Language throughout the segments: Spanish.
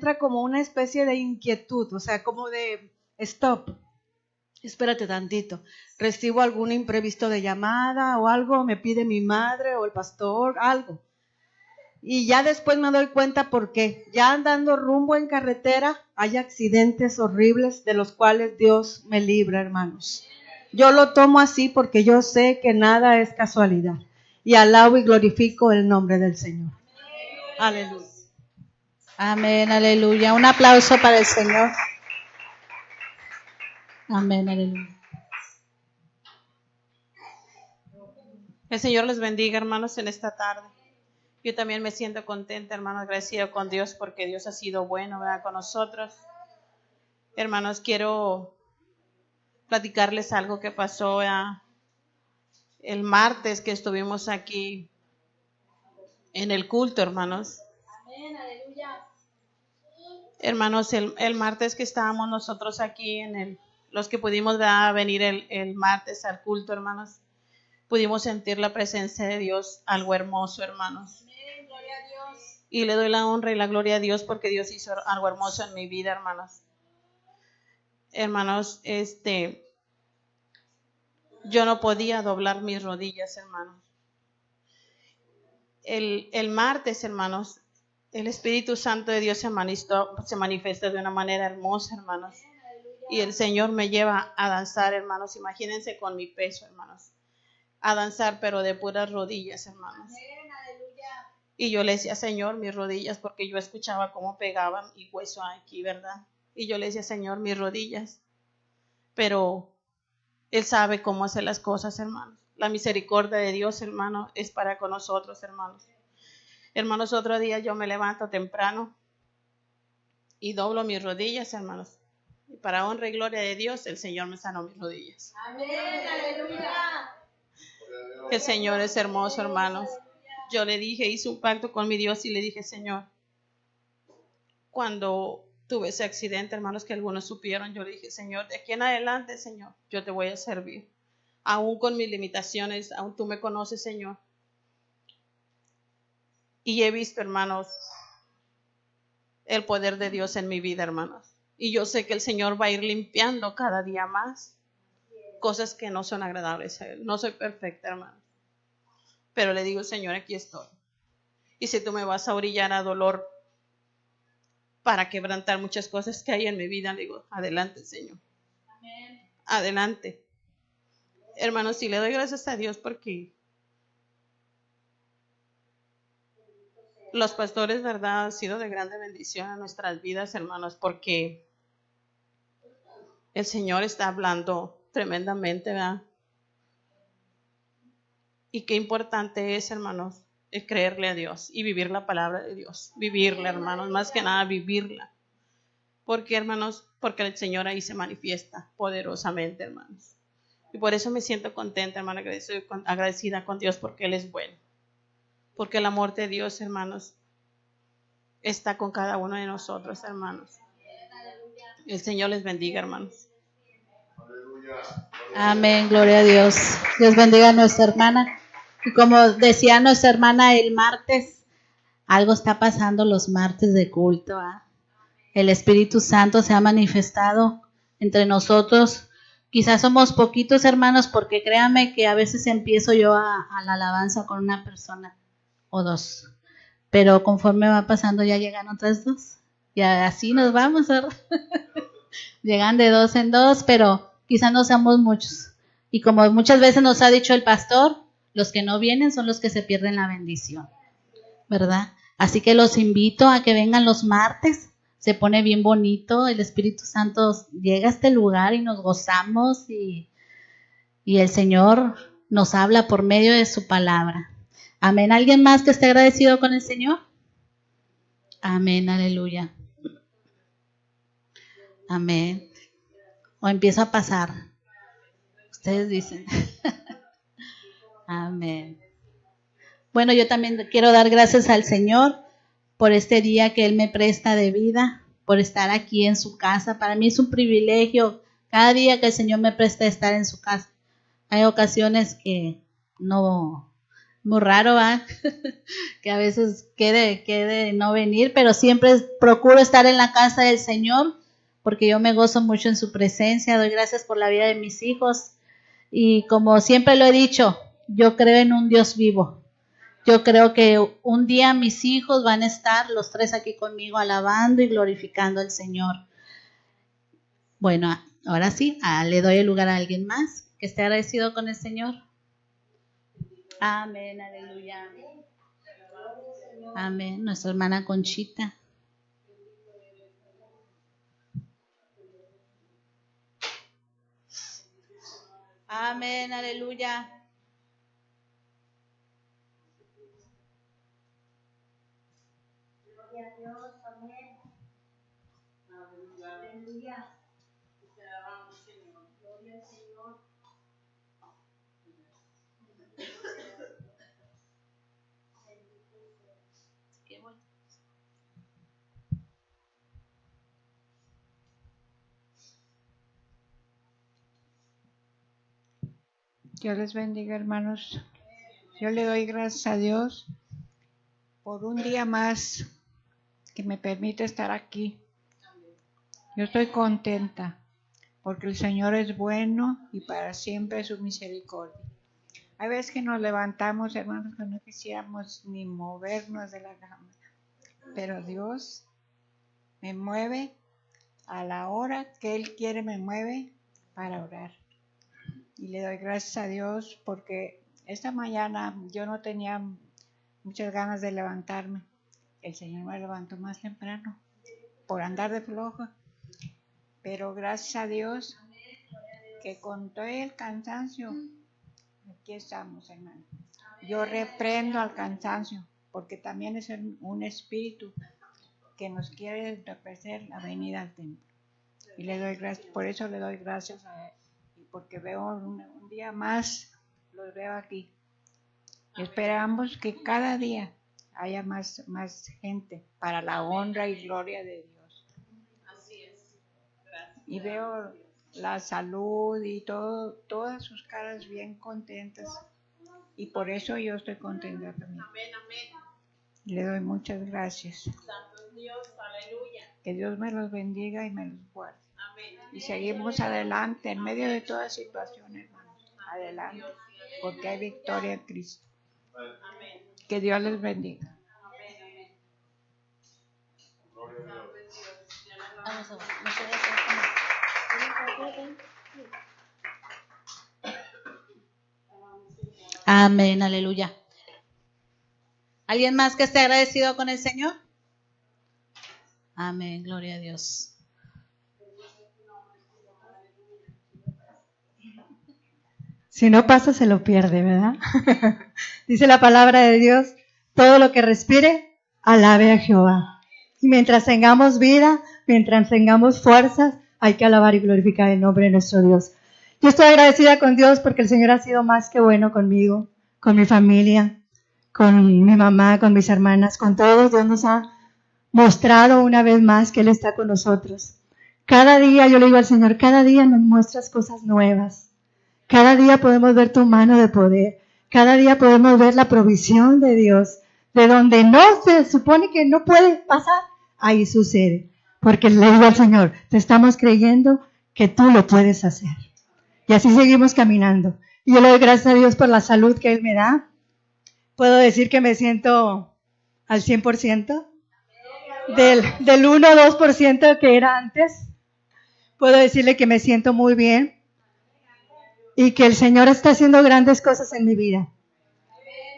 entra como una especie de inquietud, o sea, como de stop, espérate tantito, recibo algún imprevisto de llamada o algo, me pide mi madre o el pastor, algo. Y ya después me doy cuenta por qué. Ya andando rumbo en carretera, hay accidentes horribles de los cuales Dios me libra, hermanos. Yo lo tomo así porque yo sé que nada es casualidad. Y alabo y glorifico el nombre del Señor. Aleluya. Amén, aleluya. Un aplauso para el Señor. Amén, aleluya. El Señor les bendiga, hermanos, en esta tarde. Yo también me siento contenta, hermanos, agradecido con Dios porque Dios ha sido bueno, ¿verdad?, con nosotros. Hermanos, quiero platicarles algo que pasó el martes que estuvimos aquí en el culto, hermanos. Amén, aleluya. Hermanos, el martes que estábamos nosotros aquí, los que pudimos venir el martes al culto, hermanos, pudimos sentir la presencia de Dios, algo hermoso, hermanos. Amén, gloria a Dios. Y le doy la honra y la gloria a Dios porque Dios hizo algo hermoso en mi vida, hermanos. Hermanos, yo no podía doblar mis rodillas, hermanos. El martes, hermanos, el Espíritu Santo de Dios se manifestó de una manera hermosa, hermanos. Y el Señor me lleva a danzar, hermanos. Imagínense con mi peso, hermanos. A danzar, pero de puras rodillas, hermanos. Y yo le decía, Señor, mis rodillas, porque yo escuchaba cómo pegaban mi hueso aquí, ¿verdad? Y yo le decía, Señor, mis rodillas. Pero Él sabe cómo hacer las cosas, hermanos. La misericordia de Dios, hermano, es para con nosotros, hermanos. Hermanos, otro día yo me levanto temprano y doblo mis rodillas, hermanos. Y para honra y gloria de Dios, el Señor me sanó mis rodillas. Amén, aleluya. El Señor es hermoso, hermanos. Yo le dije, hice un pacto con mi Dios y le dije, Señor, cuando tuve ese accidente, hermanos, que algunos supieron, yo le dije, Señor, de aquí en adelante, Señor, yo te voy a servir. Aún con mis limitaciones, aún tú me conoces, Señor. Y he visto, hermanos, el poder de Dios en mi vida, hermanos. Y yo sé que el Señor va a ir limpiando cada día más cosas que no son agradables a Él. No soy perfecta, hermanos. Pero le digo, Señor, aquí estoy. Y si tú me vas a orillar a dolor para quebrantar muchas cosas que hay en mi vida, le digo, adelante, Señor. Amén. Adelante. Hermanos, y le doy gracias a Dios porque los pastores, ¿verdad?, han sido de grande bendición a nuestras vidas, hermanos, porque el Señor está hablando tremendamente, ¿verdad? Y qué importante es, hermanos, es creerle a Dios y vivir la palabra de Dios. Vivirla, hermanos, más que nada vivirla. Porque, hermanos, porque el Señor ahí se manifiesta poderosamente, hermanos. Y por eso me siento contenta, hermano, agradecida con Dios porque Él es bueno. Porque el amor de Dios, hermanos, está con cada uno de nosotros, hermanos. El Señor les bendiga, hermanos. Amén, gloria a Dios. Dios bendiga a nuestra hermana. Y como decía nuestra hermana el martes, algo está pasando los martes de culto. El Espíritu Santo se ha manifestado entre nosotros. Quizás somos poquitos, hermanos, porque créanme que a veces empiezo yo a la alabanza con una persona o dos. Pero conforme va pasando ya llegan otras dos. Y así nos vamos, ¿verdad? Llegan de dos en dos, pero quizás no seamos muchos. Y como muchas veces nos ha dicho el pastor, los que no vienen son los que se pierden la bendición, ¿verdad? Así que los invito a que vengan los martes. Se pone bien bonito, el Espíritu Santo llega a este lugar y nos gozamos y el Señor nos habla por medio de su palabra. Amén. ¿Alguien más que esté agradecido con el Señor? Amén, aleluya. Amén. O empiezo a pasar. Ustedes dicen. Amén. Bueno, yo también quiero dar gracias al Señor por este día que Él me presta de vida, por estar aquí en su casa. Para mí es un privilegio cada día que el Señor me presta estar en su casa. Hay ocasiones que no Muy raro, ¿va? Que a veces quede no venir, pero siempre procuro estar en la casa del Señor, porque yo me gozo mucho en su presencia. Doy gracias por la vida de mis hijos. Y como siempre lo he dicho, yo creo en un Dios vivo. Yo creo que un día mis hijos van a estar los tres aquí conmigo alabando y glorificando al Señor. Bueno, ahora sí, le doy el lugar a alguien más que esté agradecido con el Señor. Amén, aleluya. Amén, nuestra hermana Conchita. Amén, aleluya. Gloria a Dios, amén. Aleluya. Gloria al Señor. Qué bueno. Dios les bendiga, hermanos. Yo le doy gracias a Dios por un día más que me permite estar aquí. Yo estoy contenta porque el Señor es bueno y para siempre es su misericordia. Hay veces que nos levantamos, hermanos, que no quisiéramos ni movernos de la cama, pero Dios me mueve a la hora que Él quiere, me mueve para orar. Y le doy gracias a Dios porque esta mañana yo no tenía muchas ganas de levantarme. El Señor me levantó más temprano por andar de flojo. Pero gracias a Dios que con todo el cansancio, aquí estamos, hermano. Yo reprendo al cansancio porque también es un espíritu que nos quiere entorpecer la venida al templo. Y le doy gracias, por eso le doy gracias a Él. Y porque veo un día más, los veo aquí. Esperamos que cada día haya más gente para la honra y gloria de Dios. Así es. Gracias. Y veo la salud y todas sus caras bien contentas. Y por eso yo estoy contenta también. Amén, amén. Le doy muchas gracias. Santo es Dios, aleluya. Que Dios me los bendiga y me los guarde. Amén. Y seguimos adelante en medio de toda situación, hermanos. Adelante, porque hay victoria en Cristo. Amén. Que Dios les bendiga. Amén, amén. Vamos a ver. Amén, aleluya. ¿Alguien más que esté agradecido con el Señor? Amén, gloria a Dios. Si no pasa, se lo pierde, ¿verdad? Dice la palabra de Dios, todo lo que respire, alabe a Jehová. Y mientras tengamos vida, mientras tengamos fuerzas, hay que alabar y glorificar el nombre de nuestro Dios. Yo estoy agradecida con Dios porque el Señor ha sido más que bueno conmigo, con mi familia, con mi mamá, con mis hermanas, con todos. Dios nos ha mostrado una vez más que Él está con nosotros. Cada día, yo le digo al Señor, cada día nos muestras cosas nuevas. Cada día podemos ver tu mano de poder. Cada día podemos ver la provisión de Dios. De donde no se supone que no puede pasar, ahí sucede. Porque le digo al Señor, te estamos creyendo que tú lo puedes hacer. Y así seguimos caminando. Y yo le doy gracias a Dios por la salud que Él me da. Puedo decir que me siento al 100%. Del 1 o 2% que era antes. Puedo decirle que me siento muy bien. Y que el Señor está haciendo grandes cosas en mi vida.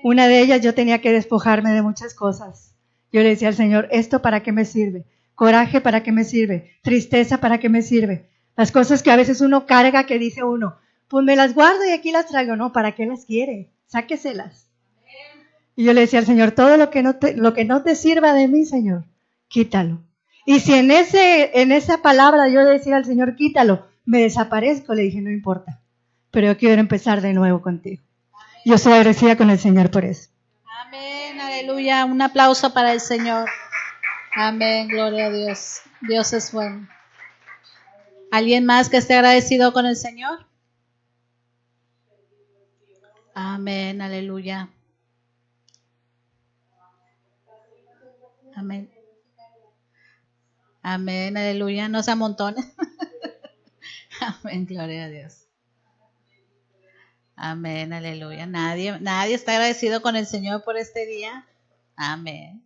Una de ellas, yo tenía que despojarme de muchas cosas. Yo le decía al Señor, ¿esto para qué me sirve? Coraje, ¿para qué me sirve? Tristeza, ¿para qué me sirve? Las cosas que a veces uno carga, que dice uno, pues me las guardo y aquí las traigo. No, ¿para qué las quiere? Sáqueselas. Y yo le decía al Señor, todo lo que no te sirva de mí, Señor, quítalo. Y si en esa palabra yo le decía al Señor, quítalo, me desaparezco, le dije, no importa. Pero yo quiero empezar de nuevo contigo. Yo soy agradecida con el Señor por eso. Amén, aleluya. Un aplauso para el Señor. Amén, gloria a Dios. Dios es bueno. ¿Alguien más que esté agradecido con el Señor? Amén, aleluya. Amén. Amén, aleluya. No se amontonen. Amén, gloria a Dios. Amén, aleluya. Nadie está agradecido con el Señor por este día. Amén.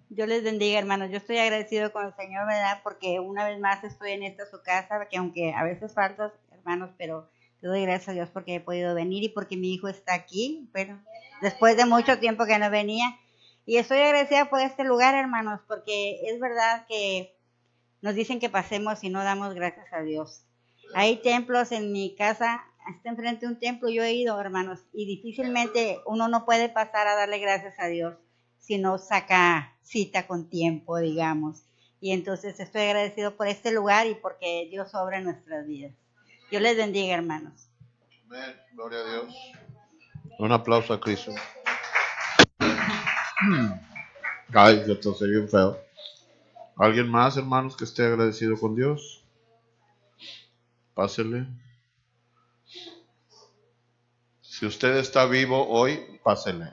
Dios les bendiga, hermanos. Yo estoy agradecido con el Señor, ¿verdad? Porque una vez más estoy en esta su casa, que aunque a veces faltas, hermanos, pero te doy gracias a Dios porque he podido venir y porque mi hijo está aquí. Bueno, después de mucho tiempo que no venía. Y estoy agradecida por este lugar, hermanos, porque es verdad que nos dicen que pasemos y no damos gracias a Dios. Hay templos en mi casa, está enfrente de un templo, yo he ido, hermanos, y difícilmente uno no puede pasar a darle gracias a Dios si no saca cita con tiempo, digamos. Y entonces estoy agradecido por este lugar y porque Dios obra en nuestras vidas. Dios les bendiga, hermanos. Amén, gloria a Dios. Un aplauso a Cristo. Ay, yo tosé bien feo. ¿Alguien más, hermanos, que esté agradecido con Dios? Pásele. Si usted está vivo hoy, pásele.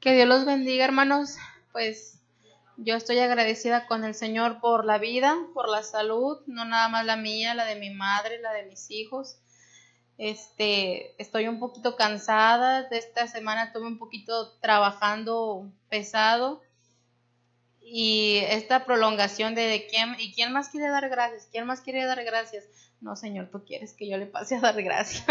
Que Dios los bendiga, hermanos. Pues yo estoy agradecida con el Señor por la vida, por la salud, no nada más la mía, la de mi madre, la de mis hijos. Estoy un poquito cansada. De esta semana estuve un poquito trabajando pesado. Y esta prolongación de quién más quiere dar gracias, quién más quiere dar gracias. No, Señor, tú quieres que yo le pase a dar gracias.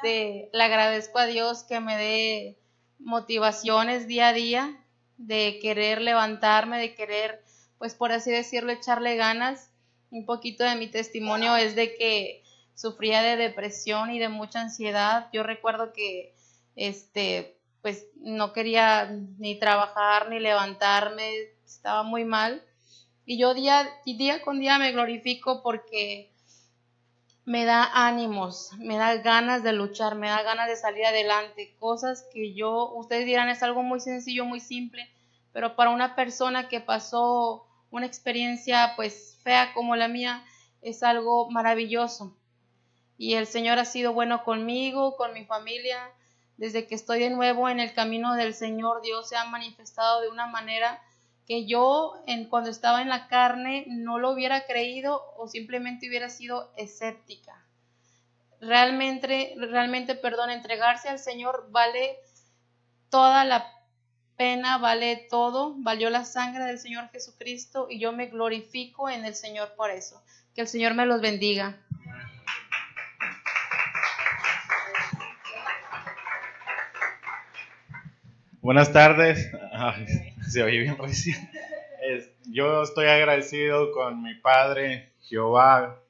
Le agradezco a Dios que me dé motivaciones día a día de querer levantarme, de querer, pues por así decirlo, echarle ganas. Un poquito de mi testimonio es de que sufría de depresión y de mucha ansiedad. Yo recuerdo que pues no quería ni trabajar ni levantarme, estaba muy mal. Y yo día con día me glorifico porque me da ánimos, me da ganas de luchar, me da ganas de salir adelante. Cosas que ustedes dirán, es algo muy sencillo, muy simple, pero para una persona que pasó una experiencia pues fea como la mía, es algo maravilloso. Y el Señor ha sido bueno conmigo, con mi familia. Desde que estoy de nuevo en el camino del Señor, Dios se ha manifestado de una manera que yo cuando estaba en la carne no lo hubiera creído o simplemente hubiera sido escéptica. Realmente, entregarse al Señor vale toda la pena, vale todo, valió la sangre del Señor Jesucristo y yo me glorifico en el Señor por eso. Que el Señor me los bendiga. Buenas tardes. Ay, se oye bien recién. Yo estoy agradecido con mi Padre Jehová,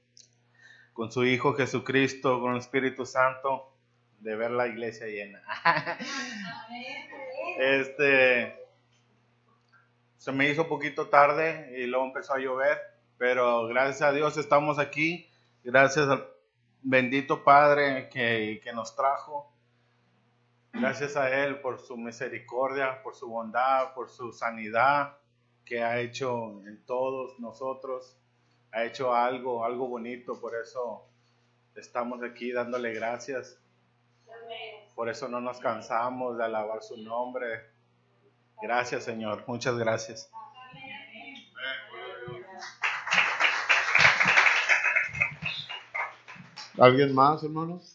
con su Hijo Jesucristo, con el Espíritu Santo, de ver la iglesia llena. Se me hizo poquito tarde y luego empezó a llover, pero gracias a Dios estamos aquí. Gracias al bendito Padre que nos trajo. Gracias a Él por su misericordia, por su bondad, por su sanidad que ha hecho en todos nosotros. Ha hecho algo bonito, por eso estamos aquí dándole gracias. Por eso no nos cansamos de alabar su nombre. Gracias, Señor. Muchas gracias. ¿Alguien más, hermanos?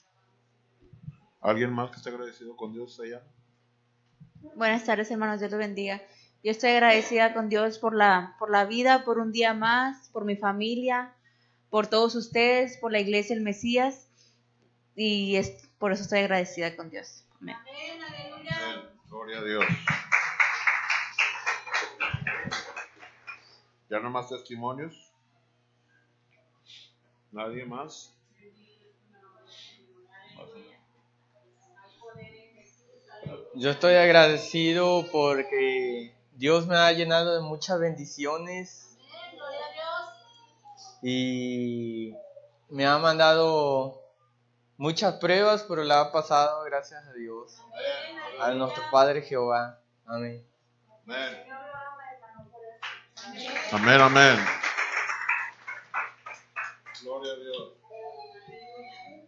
¿Alguien más que esté agradecido con Dios allá? Buenas tardes, hermanos, Dios los bendiga. Yo estoy agradecida con Dios por la vida, por un día más, por mi familia, por todos ustedes, por la iglesia El Mesías, y por eso estoy agradecida con Dios. Amén. Amén. Gloria a Dios. ¿Ya no más testimonios? ¿Nadie más? Yo estoy agradecido porque Dios me ha llenado de muchas bendiciones y me ha mandado muchas pruebas, pero la ha pasado gracias a Dios, a nuestro Padre Jehová. Amén. Amén. Amén, amén. Gloria a Dios.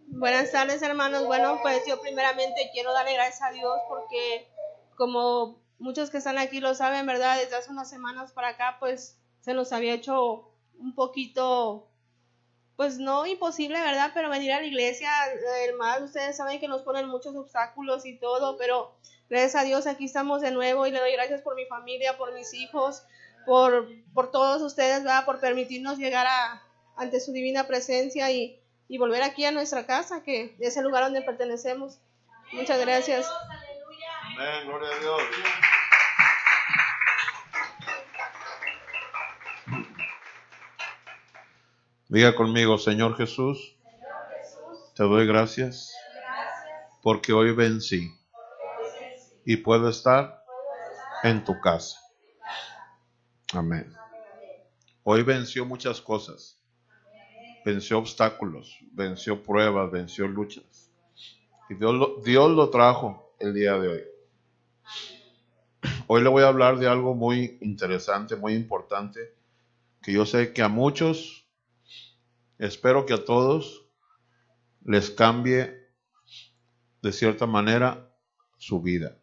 Buenas tardes, hermanos. Bueno, pues yo primeramente quiero darle gracias a Dios porque como muchos que están aquí lo saben, ¿verdad? Desde hace unas semanas para acá, pues se nos había hecho un poquito, pues no imposible, ¿verdad? Pero venir a la iglesia, hermanos, ustedes saben que nos ponen muchos obstáculos y todo, pero gracias a Dios aquí estamos de nuevo y le doy gracias por mi familia, por mis hijos, por todos ustedes, ¿verdad? Por permitirnos llegar ante su divina presencia y volver aquí a nuestra casa, que es el lugar donde pertenecemos. Muchas gracias. Amén, gloria a Dios. Diga conmigo, Señor Jesús, te doy gracias porque hoy vencí y puedo estar en tu casa. Amén. Hoy venció muchas cosas. Venció obstáculos, venció pruebas, venció luchas. Y Dios lo trajo el día de hoy. Hoy le voy a hablar de algo muy interesante, muy importante, que yo sé que a muchos, espero que a todos, les cambie de cierta manera su vida.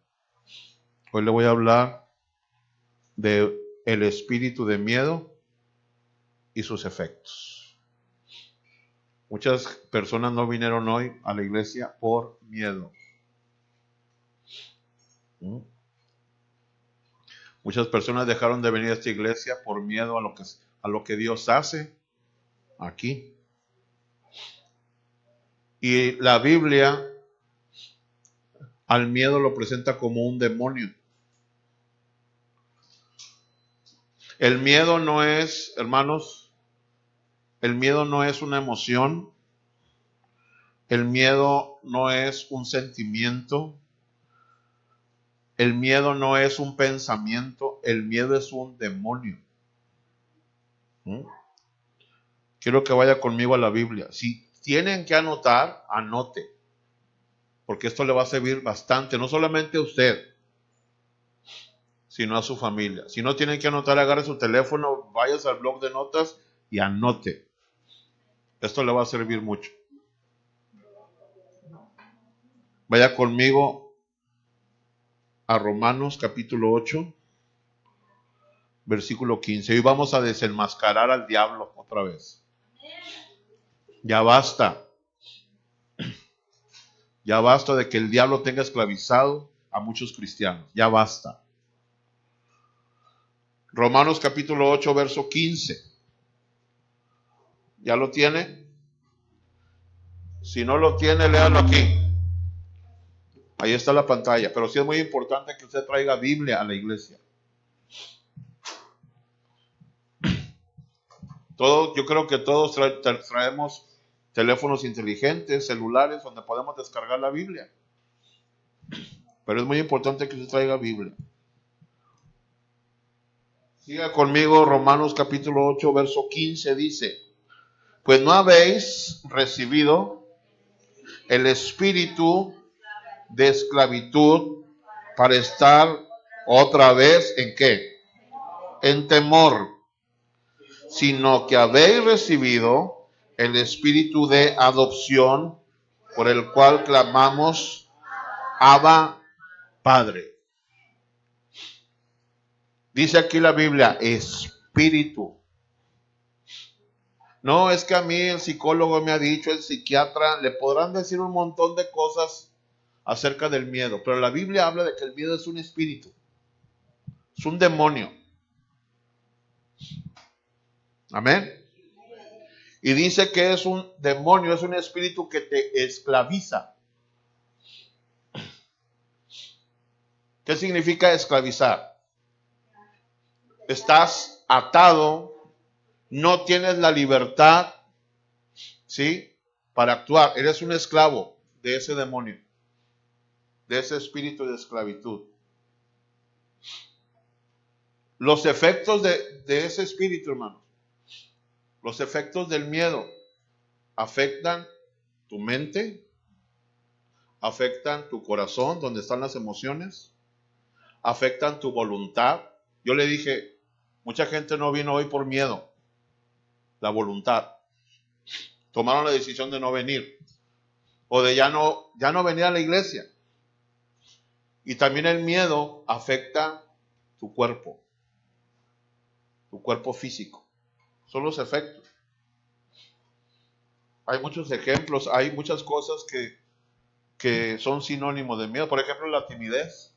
Hoy le voy a hablar de el espíritu de miedo y sus efectos. Muchas personas no vinieron hoy a la iglesia por miedo. Muchas personas dejaron de venir a esta iglesia por miedo a lo que Dios hace aquí. Y la Biblia al miedo lo presenta como un demonio. El miedo no es, hermanos, el miedo no es una emoción. El miedo no es un sentimiento. El miedo no es un pensamiento. El miedo es un demonio. Quiero que vaya conmigo a la Biblia. Si tienen que anotar, anote. Porque esto le va a servir bastante, no solamente a usted, sino a su familia. Si no tienen que anotar, agarre su teléfono, vayas al blog de notas y anote. Esto le va a servir mucho. Vaya conmigo a Romanos capítulo 8, versículo 15. Hoy vamos a desenmascarar al diablo otra vez. Ya basta. Ya basta de que el diablo tenga esclavizado a muchos cristianos. Ya basta. Romanos capítulo 8, verso 15. ¿Ya lo tiene? Si no lo tiene, léalo aquí. Ahí está la pantalla. Pero sí es muy importante que usted traiga Biblia a la iglesia. Yo creo que todos traemos teléfonos inteligentes, celulares, donde podemos descargar la Biblia. Pero es muy importante que usted traiga Biblia. Siga conmigo, Romanos capítulo 8, verso 15 dice: pues no habéis recibido el espíritu de esclavitud para estar otra vez ¿en qué? En temor, sino que habéis recibido el espíritu de adopción por el cual clamamos Abba, Padre. Dice aquí la Biblia, espíritu. No, es que a mí el psicólogo me ha dicho, el psiquiatra, le podrán decir un montón de cosas acerca del miedo, pero la Biblia habla de que el miedo es un espíritu, es un demonio. Amén. Y dice que es un demonio, es un espíritu que te esclaviza. ¿Qué significa esclavizar? Estás atado, no tienes la libertad, ¿sí?, para actuar. Eres un esclavo de ese demonio, de ese espíritu de esclavitud. Los efectos de ese espíritu, hermano, los efectos del miedo afectan tu mente, afectan tu corazón, donde están las emociones, afectan tu voluntad. Yo le dije, mucha gente no vino hoy por miedo, la voluntad. Tomaron la decisión de no venir. O de ya no venir a la iglesia. Y también el miedo afecta tu cuerpo físico. Son los efectos. Hay muchos ejemplos, hay muchas cosas que son sinónimos de miedo. Por ejemplo, la timidez.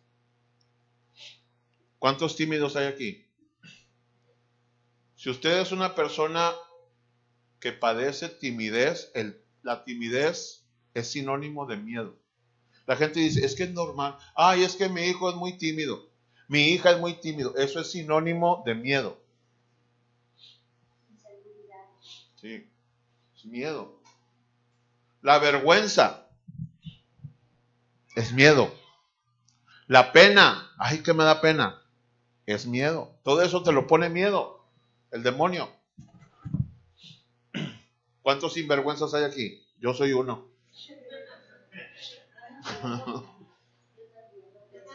¿Cuántos tímidos hay aquí? Si usted es una persona que padece timidez, la timidez es sinónimo de miedo. La gente dice, es que es normal. Ay, es que mi hijo es muy tímido. Mi hija es muy tímido. Eso es sinónimo de miedo. Sí, es miedo. La vergüenza es miedo. La pena, ay, que me da pena, es miedo. Todo eso te lo pone miedo, el demonio. ¿Cuántos sinvergüenzas hay aquí? Yo soy uno.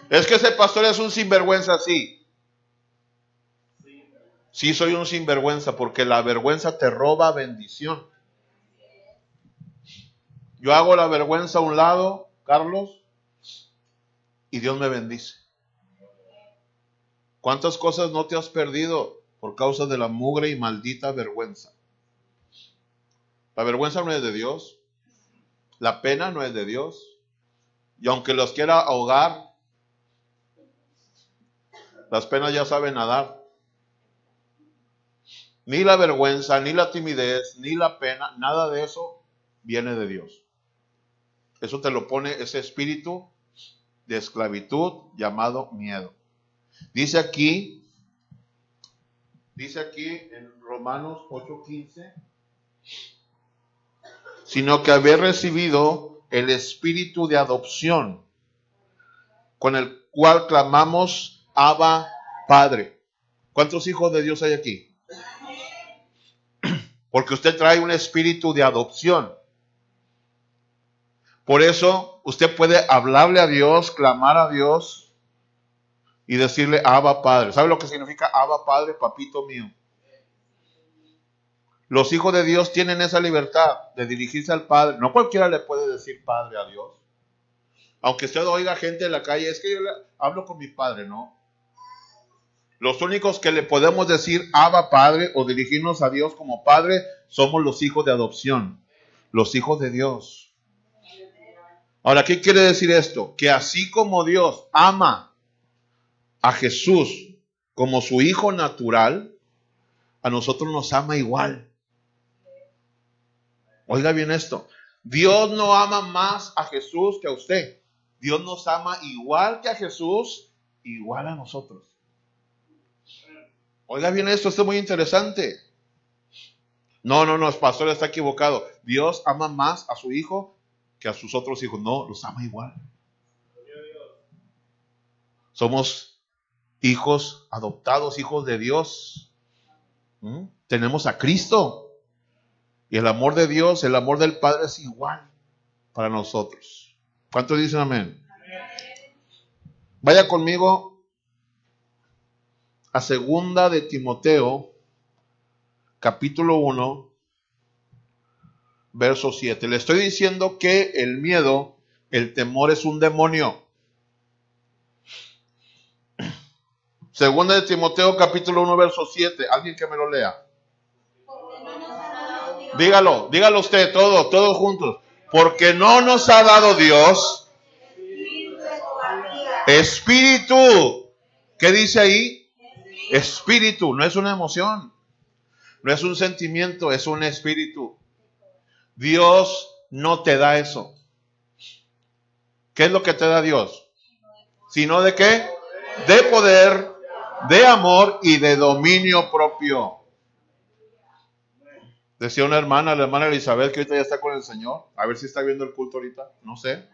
Es que ese pastor es un sinvergüenza, sí. Sí, soy un sinvergüenza, porque la vergüenza te roba bendición. Yo hago la vergüenza a un lado, Carlos, y Dios me bendice. ¿Cuántas cosas no te has perdido por causa de la mugre y maldita vergüenza? La vergüenza no es de Dios. La pena no es de Dios. Y aunque los quiera ahogar, las penas ya saben nadar. Ni la vergüenza, ni la timidez, ni la pena, nada de eso viene de Dios. Eso te lo pone ese espíritu de esclavitud llamado miedo. Dice aquí en Romanos 8:15, sino que habéis recibido el espíritu de adopción, con el cual clamamos, Abba, Padre. ¿Cuántos hijos de Dios hay aquí? Porque usted trae un espíritu de adopción. Por eso usted puede hablarle a Dios, clamar a Dios y decirle Abba Padre. ¿Sabe lo que significa Abba Padre? Papito mío. Los hijos de Dios tienen esa libertad de dirigirse al Padre. No cualquiera le puede decir Padre a Dios. Aunque usted oiga gente en la calle, es que yo hablo con mi Padre, ¿no? Los únicos que le podemos decir Abba Padre o dirigirnos a Dios como Padre somos los hijos de adopción, los hijos de Dios. Ahora, ¿qué quiere decir esto? Que así como Dios ama a Jesús como su hijo natural, a nosotros nos ama igual. Oiga bien esto. Dios no ama más a Jesús que a usted. Dios nos ama igual que a Jesús, igual a nosotros. Oiga bien esto es muy interesante. No, el pastor está equivocado. Dios ama más a su hijo que a sus otros hijos. No, los ama igual. Somos hijos adoptados, hijos de Dios. Tenemos a Cristo. Y el amor de Dios, el amor del Padre es igual para nosotros. ¿Cuántos dicen amén? Vaya conmigo a 2 de Timoteo, capítulo 1, verso 7. Le estoy diciendo que el miedo, el temor es un demonio. 2 de Timoteo, capítulo 1, verso 7. Alguien que me lo lea. Dígalo usted, todos juntos. Porque no nos ha dado Dios espíritu. ¿Qué dice ahí? Espíritu, no es una emoción, no es un sentimiento, es un espíritu. Dios no te da eso. ¿Qué es lo que te da Dios? Sino de qué? De poder, de amor y de dominio propio. Decía una hermana, la hermana Elizabeth, que ahorita ya está con el Señor. A ver si está viendo el culto ahorita, no sé.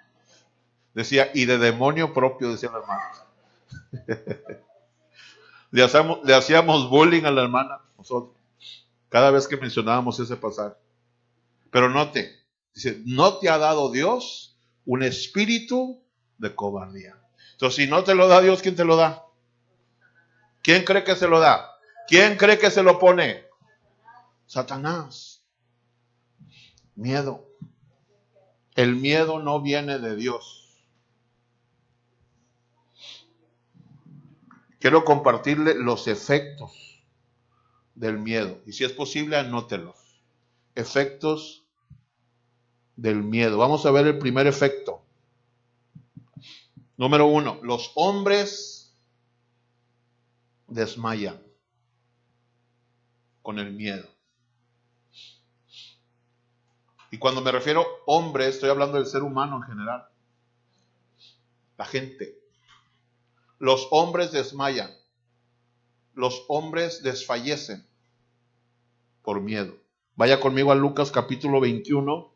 Decía, y de demonio propio, decía la hermana. Le hacíamos bullying a la hermana, nosotros, cada vez que mencionábamos ese pasaje. Pero note, dice, no te ha dado Dios un espíritu de cobardía. Entonces, si no te lo da Dios, ¿quién te lo da? ¿Quién cree que se lo da? ¿Quién cree que se lo pone? Satanás. Miedo. El miedo no viene de Dios. Quiero compartirle los efectos del miedo. Y si es posible, anótelos. Efectos del miedo. Vamos a ver el primer efecto. Número 1. Los hombres desmayan con el miedo. Y cuando me refiero a hombre, estoy hablando del ser humano en general. La gente. Los hombres desmayan. Los hombres desfallecen por miedo. Vaya conmigo a Lucas capítulo 21,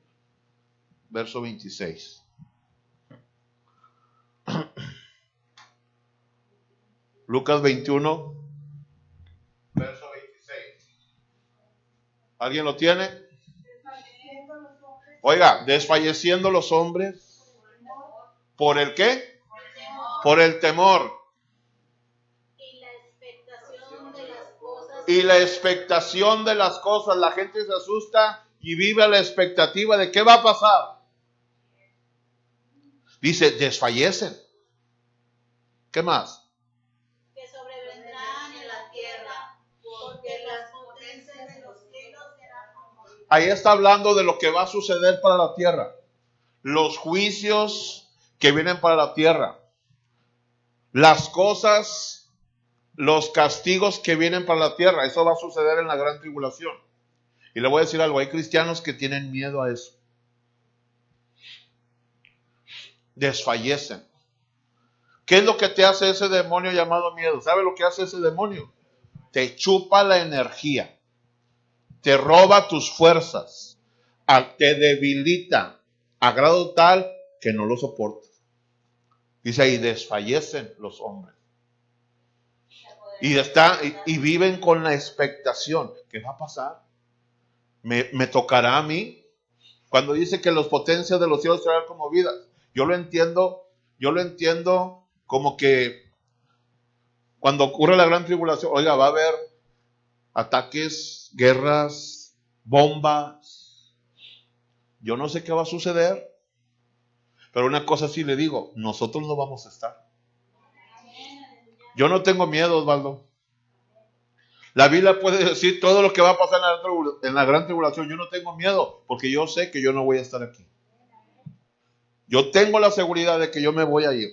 verso 26. Lucas 21, verso 26. ¿Alguien lo tiene? Oiga, desfalleciendo los hombres. ¿Por el qué? Por el temor. Y la expectación de las cosas. La gente se asusta y vive a la expectativa de qué va a pasar. Dice, desfallecen. ¿Qué más? Que sobrevendrán en la tierra, porque las potencias de los cielos serán conmovidas. Ahí está hablando de lo que va a suceder para la tierra. Los juicios que vienen para la tierra. Las cosas, los castigos que vienen para la tierra. Eso va a suceder en la gran tribulación. Y le voy a decir algo, hay cristianos que tienen miedo a eso. Desfallecen. ¿Qué es lo que te hace ese demonio llamado miedo? ¿Sabe lo que hace ese demonio? Te chupa la energía. Te roba tus fuerzas. Te debilita a grado tal que no lo soportas. Dice ahí, desfallecen los hombres. Y viven con la expectación. ¿Qué va a pasar? ¿Me tocará a mí? Cuando dice que las potencias de los cielos serán conmovidas. Yo lo entiendo como que cuando ocurre la gran tribulación, oiga, va a haber ataques, guerras, bombas. Yo no sé qué va a suceder. Pero una cosa sí le digo, nosotros no vamos a estar. Yo no tengo miedo, Osvaldo. La Biblia puede decir todo lo que va a pasar en la gran tribulación. Yo no tengo miedo, porque yo sé que yo no voy a estar aquí. Yo tengo la seguridad de que yo me voy a ir.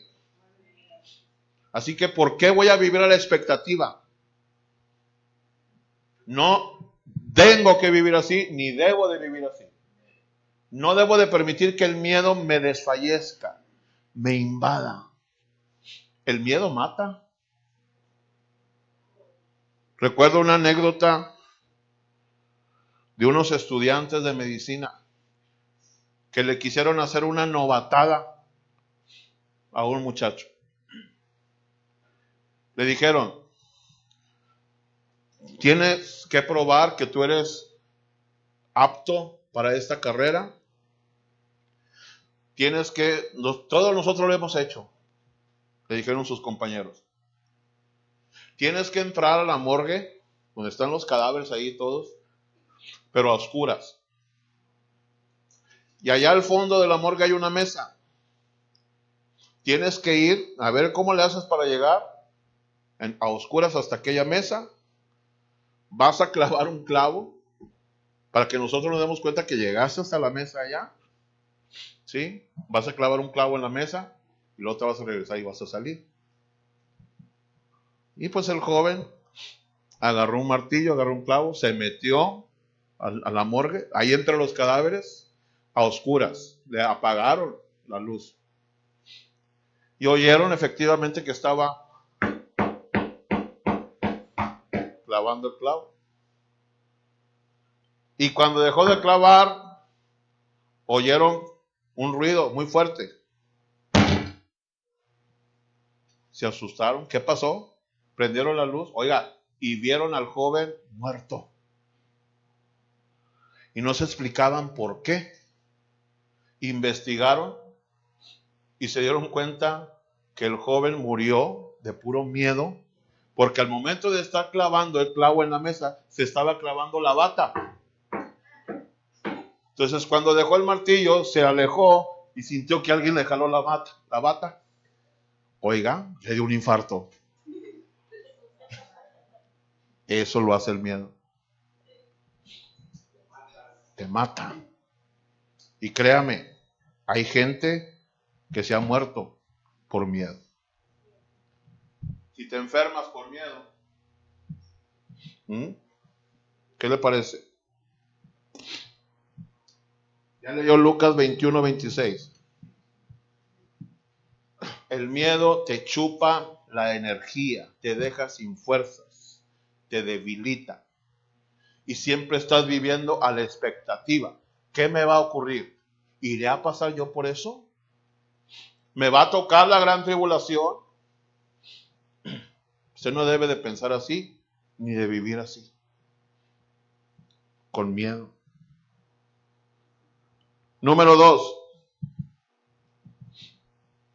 Así que, ¿por qué voy a vivir a la expectativa? No tengo que vivir así, ni debo de vivir así. No debo de permitir que el miedo me desfallezca, me invada. El miedo mata. Recuerdo una anécdota de unos estudiantes de medicina que le quisieron hacer una novatada a un muchacho. Le dijeron, tienes que probar que tú eres apto para esta carrera. Todos nosotros lo hemos hecho, le dijeron sus compañeros. Tienes que entrar a la morgue, donde están los cadáveres ahí todos, pero a oscuras. Y allá al fondo de la morgue hay una mesa. Tienes que ir a ver cómo le haces para llegar a oscuras hasta aquella mesa. Vas a clavar un clavo para que nosotros nos demos cuenta que llegaste hasta la mesa allá. ¿Sí? Vas a clavar un clavo en la mesa y luego te vas a regresar y vas a salir. Y pues el joven agarró un martillo, agarró un clavo, se metió a la morgue, ahí entre los cadáveres, a oscuras. Le apagaron la luz. Y oyeron efectivamente que estaba clavando el clavo. Y cuando dejó de clavar, oyeron un ruido muy fuerte. Se asustaron. ¿Qué pasó? Prendieron la luz, oiga, y vieron al joven muerto. Y no se explicaban por qué. Investigaron y se dieron cuenta que el joven murió de puro miedo, porque al momento de estar clavando el clavo en la mesa, se estaba clavando la bata. Entonces cuando dejó el martillo, se alejó y sintió que alguien le jaló la bata. Oiga, le dio un infarto. Eso lo hace el miedo. Te mata. Y créame, hay gente que se ha muerto por miedo. Si te enfermas por miedo, ¿qué le parece? Ya leyó Lucas 21:26. El miedo te chupa la energía, te deja sin fuerzas, te debilita. Y siempre estás viviendo a la expectativa. ¿Qué me va a ocurrir? ¿Iré a pasar yo por eso? ¿Me va a tocar la gran tribulación? Usted no debe de pensar así, ni de vivir así, con miedo. Número 2.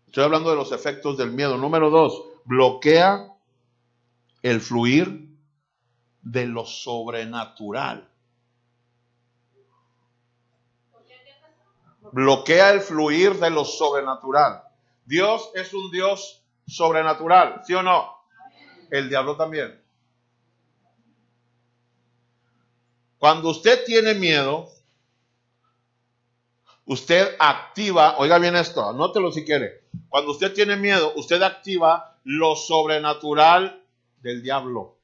Estoy hablando de los efectos del miedo. Número 2. Bloquea el fluir de lo sobrenatural. Bloquea el fluir de lo sobrenatural. Dios es un Dios sobrenatural, ¿sí o no? El diablo también. Cuando usted tiene miedo, usted activa, oiga bien esto, anótelo si quiere. Cuando usted tiene miedo, usted activa lo sobrenatural del diablo.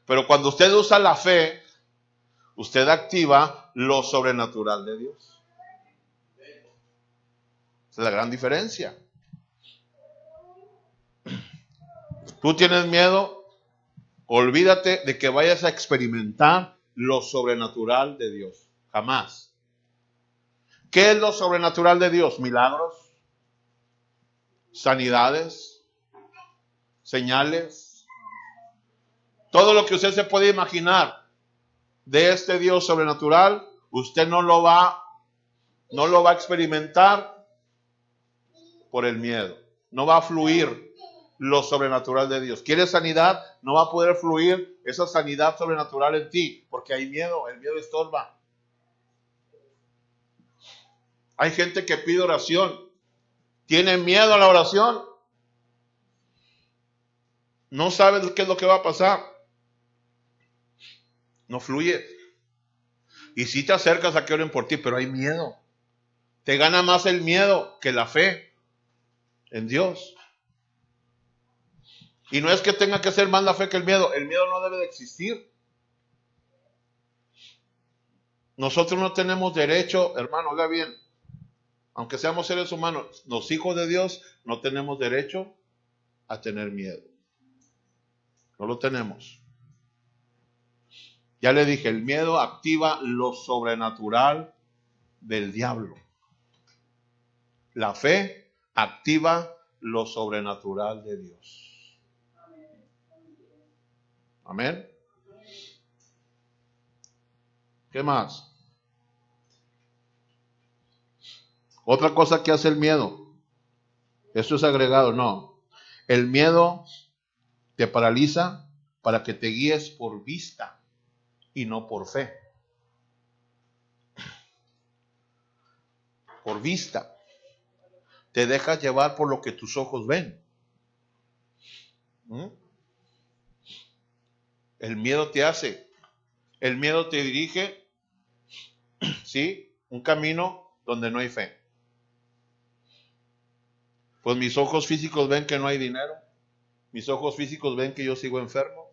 Pero cuando usted usa la fe, usted activa lo sobrenatural de Dios. Esa es la gran diferencia. Tú tienes miedo, olvídate de que vayas a experimentar lo sobrenatural de Dios. Jamás. ¿Qué es lo sobrenatural de Dios? Milagros, sanidades, señales. Todo lo que usted se puede imaginar de este Dios sobrenatural, usted no lo va a experimentar por el miedo. No va a fluir lo sobrenatural de Dios. ¿Quieres sanidad? No va a poder fluir esa sanidad sobrenatural en ti, porque hay miedo. El miedo estorba. Hay gente que pide oración, tiene miedo a la oración, no sabe qué es lo que va a pasar, no fluye. Y si te acercas a que oren por ti, pero hay miedo. Te gana más el miedo que la fe en Dios. Y no es que tenga que ser más la fe que el miedo no debe de existir. Nosotros no tenemos derecho, hermano, oiga bien, aunque seamos seres humanos, los hijos de Dios no tenemos derecho a tener miedo. No lo tenemos. Ya le dije, el miedo activa lo sobrenatural del diablo. La fe activa lo sobrenatural de Dios. Amén. ¿Qué más? Otra cosa que hace el miedo. Esto es agregado, no. El miedo te paraliza para que te guíes por vista y no por fe. Por vista. Te dejas llevar por lo que tus ojos ven. El miedo te hace. El miedo te dirige, ¿sí? Un camino donde no hay fe. Pues mis ojos físicos ven que no hay dinero. Mis ojos físicos ven que yo sigo enfermo.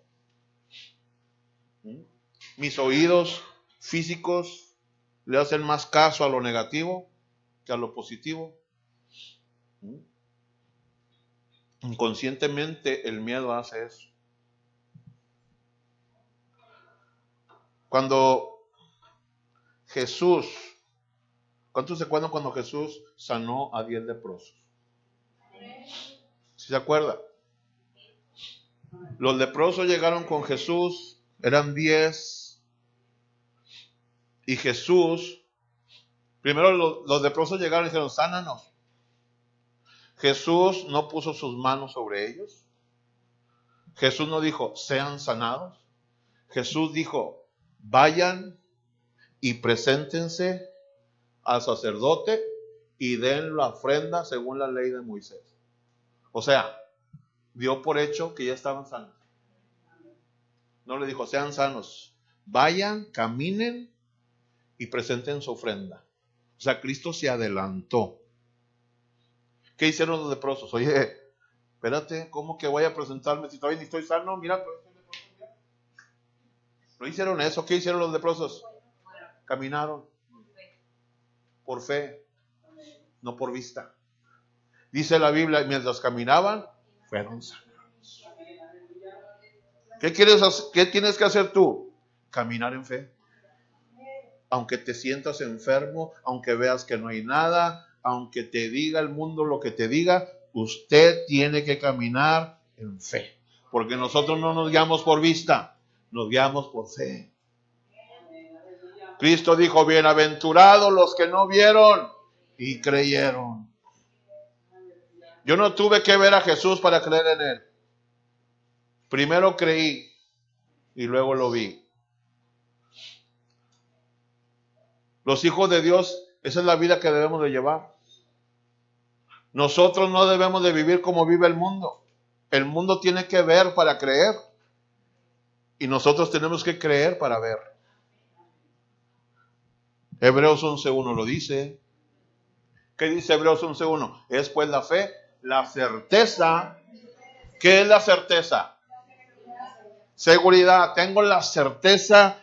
Mis oídos físicos le hacen más caso a lo negativo que a lo positivo. Inconscientemente el miedo hace eso. Cuando Jesús, ¿cuántos se acuerdan cuando Jesús sanó a 10 leprosos? ¿Sí se acuerda? Los leprosos llegaron con Jesús, eran 10, y Jesús, primero los leprosos llegaron y dijeron, sánanos. Jesús no puso sus manos sobre ellos. Jesús no dijo, sean sanados. Jesús dijo, vayan y preséntense al sacerdote y den la ofrenda según la ley de Moisés. O sea, dio por hecho que ya estaban sanos. No le dijo, sean sanos. Vayan, caminen y presenten su ofrenda. O sea, Cristo se adelantó. ¿Qué hicieron los leprosos? Oye, espérate, ¿cómo que voy a presentarme si todavía ni estoy sano? Mira, todavía estoy leproso. ¿No hicieron eso? ¿Qué hicieron los leprosos? Caminaron. Por fe, no por vista. Dice la Biblia, mientras caminaban, fueron sanos. ¿Qué tienes que hacer tú? Caminar en fe. Aunque te sientas enfermo, aunque veas que no hay nada, aunque te diga el mundo lo que te diga, usted tiene que caminar en fe. Porque nosotros no nos guiamos por vista, nos guiamos por fe. Cristo dijo, bienaventurados los que no vieron y creyeron. Yo no tuve que ver a Jesús para creer en Él. Primero creí y luego lo vi. Los hijos de Dios, esa es la vida que debemos de llevar. Nosotros no debemos de vivir como vive el mundo. El mundo tiene que ver para creer. Y nosotros tenemos que creer para ver. Hebreos 11.1 lo dice. ¿Qué dice Hebreos 11.1? Es pues la fe, la certeza. ¿Qué es la certeza? Seguridad. Tengo la certeza,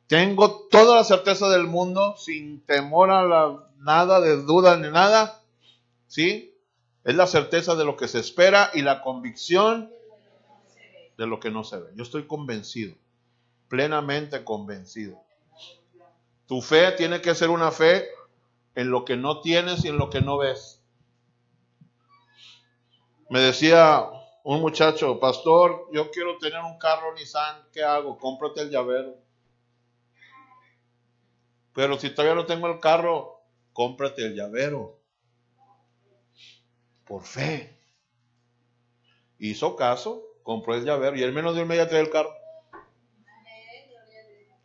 tengo toda la certeza del mundo, sin temor a nada de duda ni nada. ¿Sí? Es la certeza de lo que se espera y la convicción de lo que no se ve. Yo estoy convencido, plenamente convencido. Tu fe tiene que ser una fe en lo que no tienes y en lo que no ves. Me decía un muchacho, pastor, yo quiero tener un carro Nissan, ¿qué hago? Cómprate el llavero. Pero si todavía no tengo el carro, cómprate el llavero. Por fe. Hizo caso, compró el llavero y en menos de un mes ya trae el carro.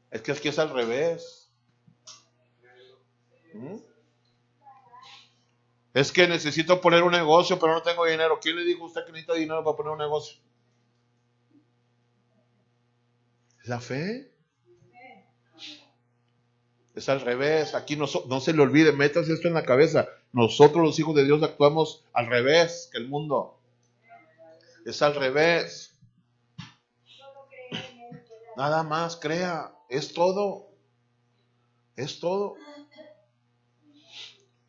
Es que es al revés. Es que necesito poner un negocio, pero no tengo dinero. ¿Quién le dijo a usted que necesita dinero para poner un negocio? La fe. Es al revés. Aquí no se le olvide, métase esto en la cabeza. Nosotros los hijos de Dios actuamos al revés que el mundo. Es al revés. Nada más crea. Es todo. Es todo.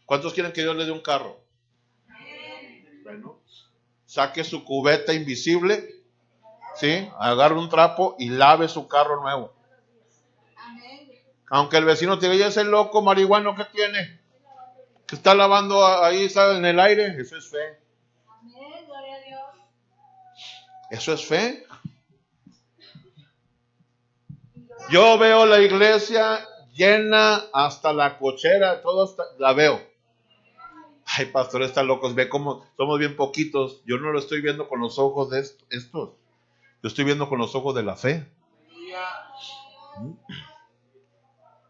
¿Cuántos quieren que Dios les dé un carro? Bueno, saque su cubeta invisible, ¿sí? Agarre un trapo y lave su carro nuevo. Aunque el vecino te diga, ese loco marihuano que tiene, que está lavando ahí, ¿sabe? En el aire, eso es fe. Eso es fe. Yo veo la iglesia llena hasta la cochera, la veo. Ay, pastor, están locos, ve cómo somos bien poquitos. Yo no lo estoy viendo con los ojos de estos. Yo estoy viendo con los ojos de la fe.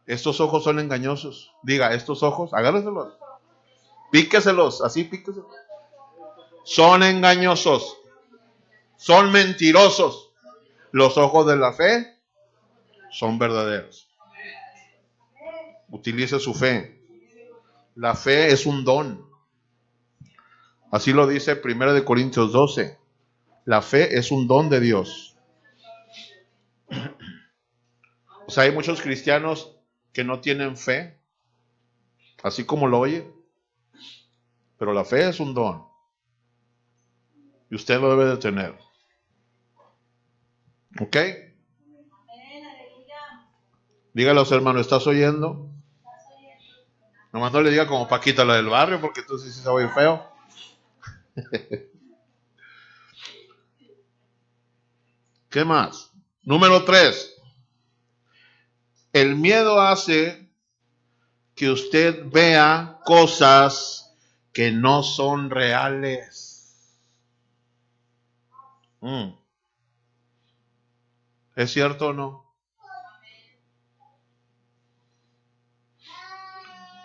Estos ojos son engañosos. Diga, estos ojos, agárreselos. Píqueselos, así píqueselos. Son engañosos. Son mentirosos. Los ojos de la fe son verdaderos. Utilice su fe. La fe es un don. Así lo dice 1 Corintios 12. La fe es un don de Dios. O sea, hay muchos cristianos que no tienen fe, así como lo oye. Pero la fe es un don. Y usted lo debe de tener. ¿Ok? Dígale a los hermanos, ¿estás oyendo? Nomás no le diga como Paquita la del barrio, porque entonces sí se oye feo. ¿Qué más? Número 3. El miedo hace que usted vea cosas que no son reales. ¿Es cierto o no?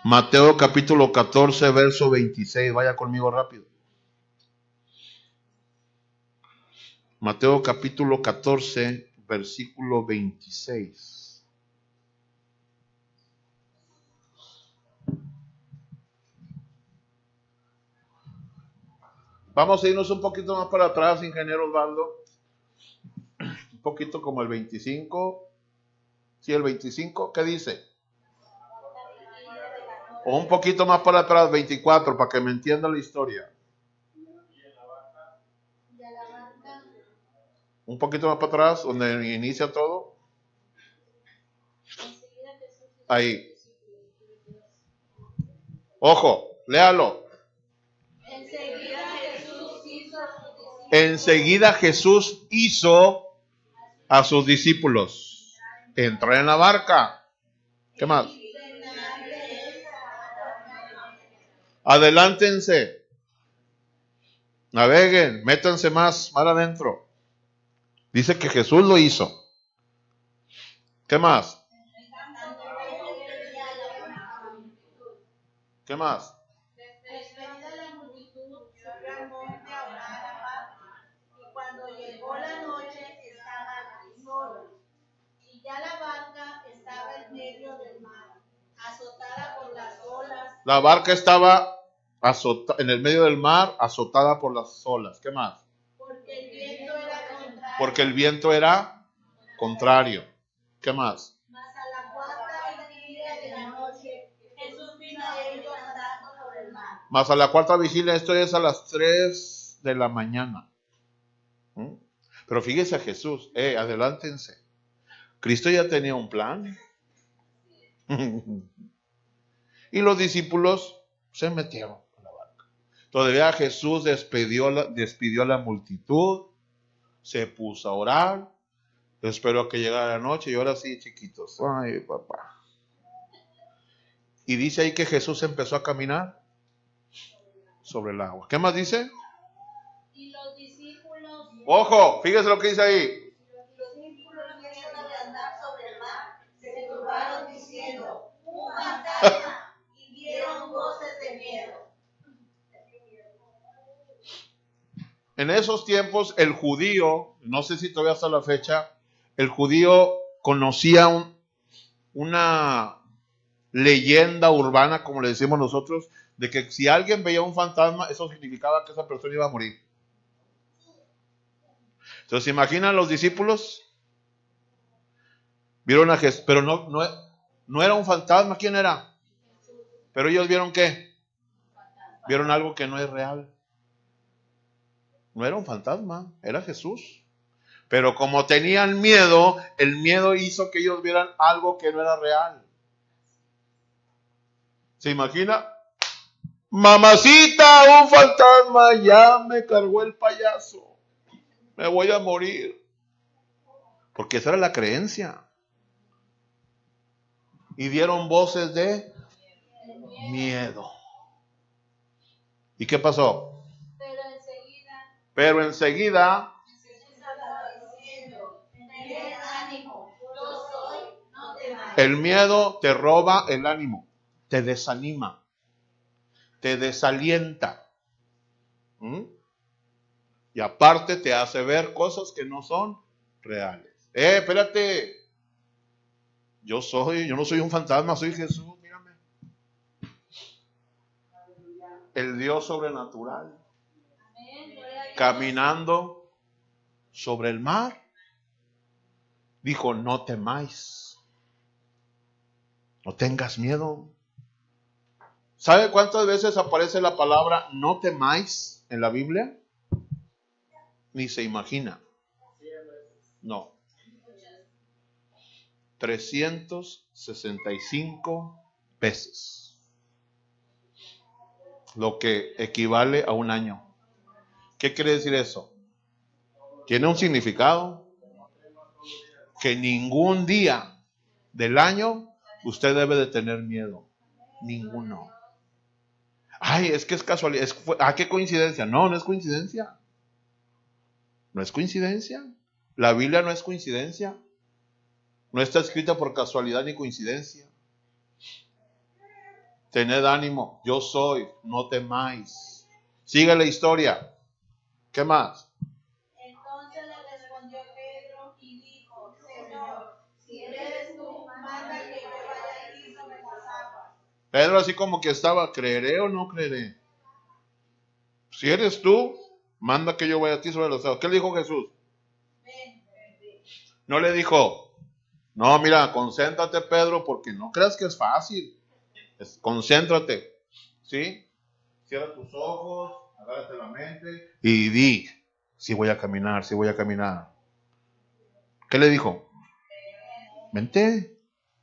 Mateo capítulo 14, verso 26. Vaya conmigo rápido. Mateo capítulo 14, versículo 26. Vamos a irnos un poquito más para atrás, ingeniero Osvaldo. Un poquito como el 25. Sí, el 25, ¿qué dice? O un poquito más para atrás, 24, para que me entienda la historia. Un poquito más para atrás, donde inicia todo. Ahí. Ojo, léalo. Enseguida Jesús hizo a sus discípulos entrar en la barca. ¿Qué más? Adelántense. Naveguen, métanse más adentro. Dice que Jesús lo hizo. ¿Qué más? ¿Qué más? Despedida la multitud, subió al monte a orar aparte. Y cuando llegó la noche, estaban ahí solos. Y ya la barca estaba en medio del mar, azotada por las olas. La barca estaba en el medio del mar, azotada por las olas. ¿Qué más? Porque el viento era contrario. Porque el viento era contrario. ¿Qué más? Mas a la cuarta vigilia de la noche, Jesús vino a ellos andando sobre el mar. Más a la cuarta vigilia, esto es a las 3 de la mañana. Pero fíjese a Jesús, adelántense. Cristo ya tenía un plan. Y los discípulos se metieron a la barca. Todavía Jesús despidió a la multitud, se puso a orar, esperó que llegara la noche y ahora sí, chiquitos. Ay, papá. Y dice ahí que Jesús empezó a caminar sobre el agua. ¿Qué más dice? Y los discípulos. Ojo, fíjese lo que dice ahí. Los discípulos viendo de andar sobre el mar, se turbaron diciendo: ¡un fantasma! Y dieron voces de miedo. En esos tiempos el judío, no sé si todavía hasta la fecha, el judío conocía una leyenda urbana, como le decimos nosotros, de que si alguien veía un fantasma, eso significaba que esa persona iba a morir. Entonces, ¿se imaginan los discípulos? Vieron a Jesús, pero no era un fantasma. ¿Quién era? Pero ellos vieron ¿qué? Vieron algo que no es real. No era un fantasma, era Jesús. Pero como tenían miedo, el miedo hizo que ellos vieran algo que no era real. ¿Se imagina? Mamacita, un fantasma, ya me cargó el payaso. Me voy a morir. Porque esa era la creencia. Y dieron voces de miedo. ¿Y qué pasó? Pero enseguida el miedo te roba el ánimo, te desanima, te desalienta. Y aparte te hace ver cosas que no son reales. Espérate. Yo no soy un fantasma, soy Jesús, mírame. El Dios sobrenatural. Caminando sobre el mar. Dijo, no temáis. No tengas miedo. ¿Sabe cuántas veces aparece la palabra no temáis en la Biblia? Ni se imagina. No. 365 veces. Lo que equivale a un año. ¿Qué quiere decir eso? Tiene un significado. Que ningún día del año usted debe de tener miedo. Ninguno. Ay, es que es casualidad. ¿Qué coincidencia? No, no es coincidencia. No es coincidencia. La Biblia no es coincidencia. No está escrita por casualidad ni coincidencia. Tened ánimo, yo soy, no temáis. Sigue la historia. ¿Qué más? Entonces le respondió Pedro y dijo, Señor, si eres tú, manda que yo vaya aquí sobre las aguas. Pedro así como que estaba, ¿creeré o no creeré? Si eres tú, manda que yo vaya a ti sobre las aguas. ¿Qué le dijo Jesús? No le dijo, no, mira, concéntrate, Pedro, porque no creas que es fácil. Concéntrate, ¿sí? Cierra tus ojos, agárrate la mente y di, sí voy a caminar, sí voy a caminar. ¿Qué le dijo? Vente,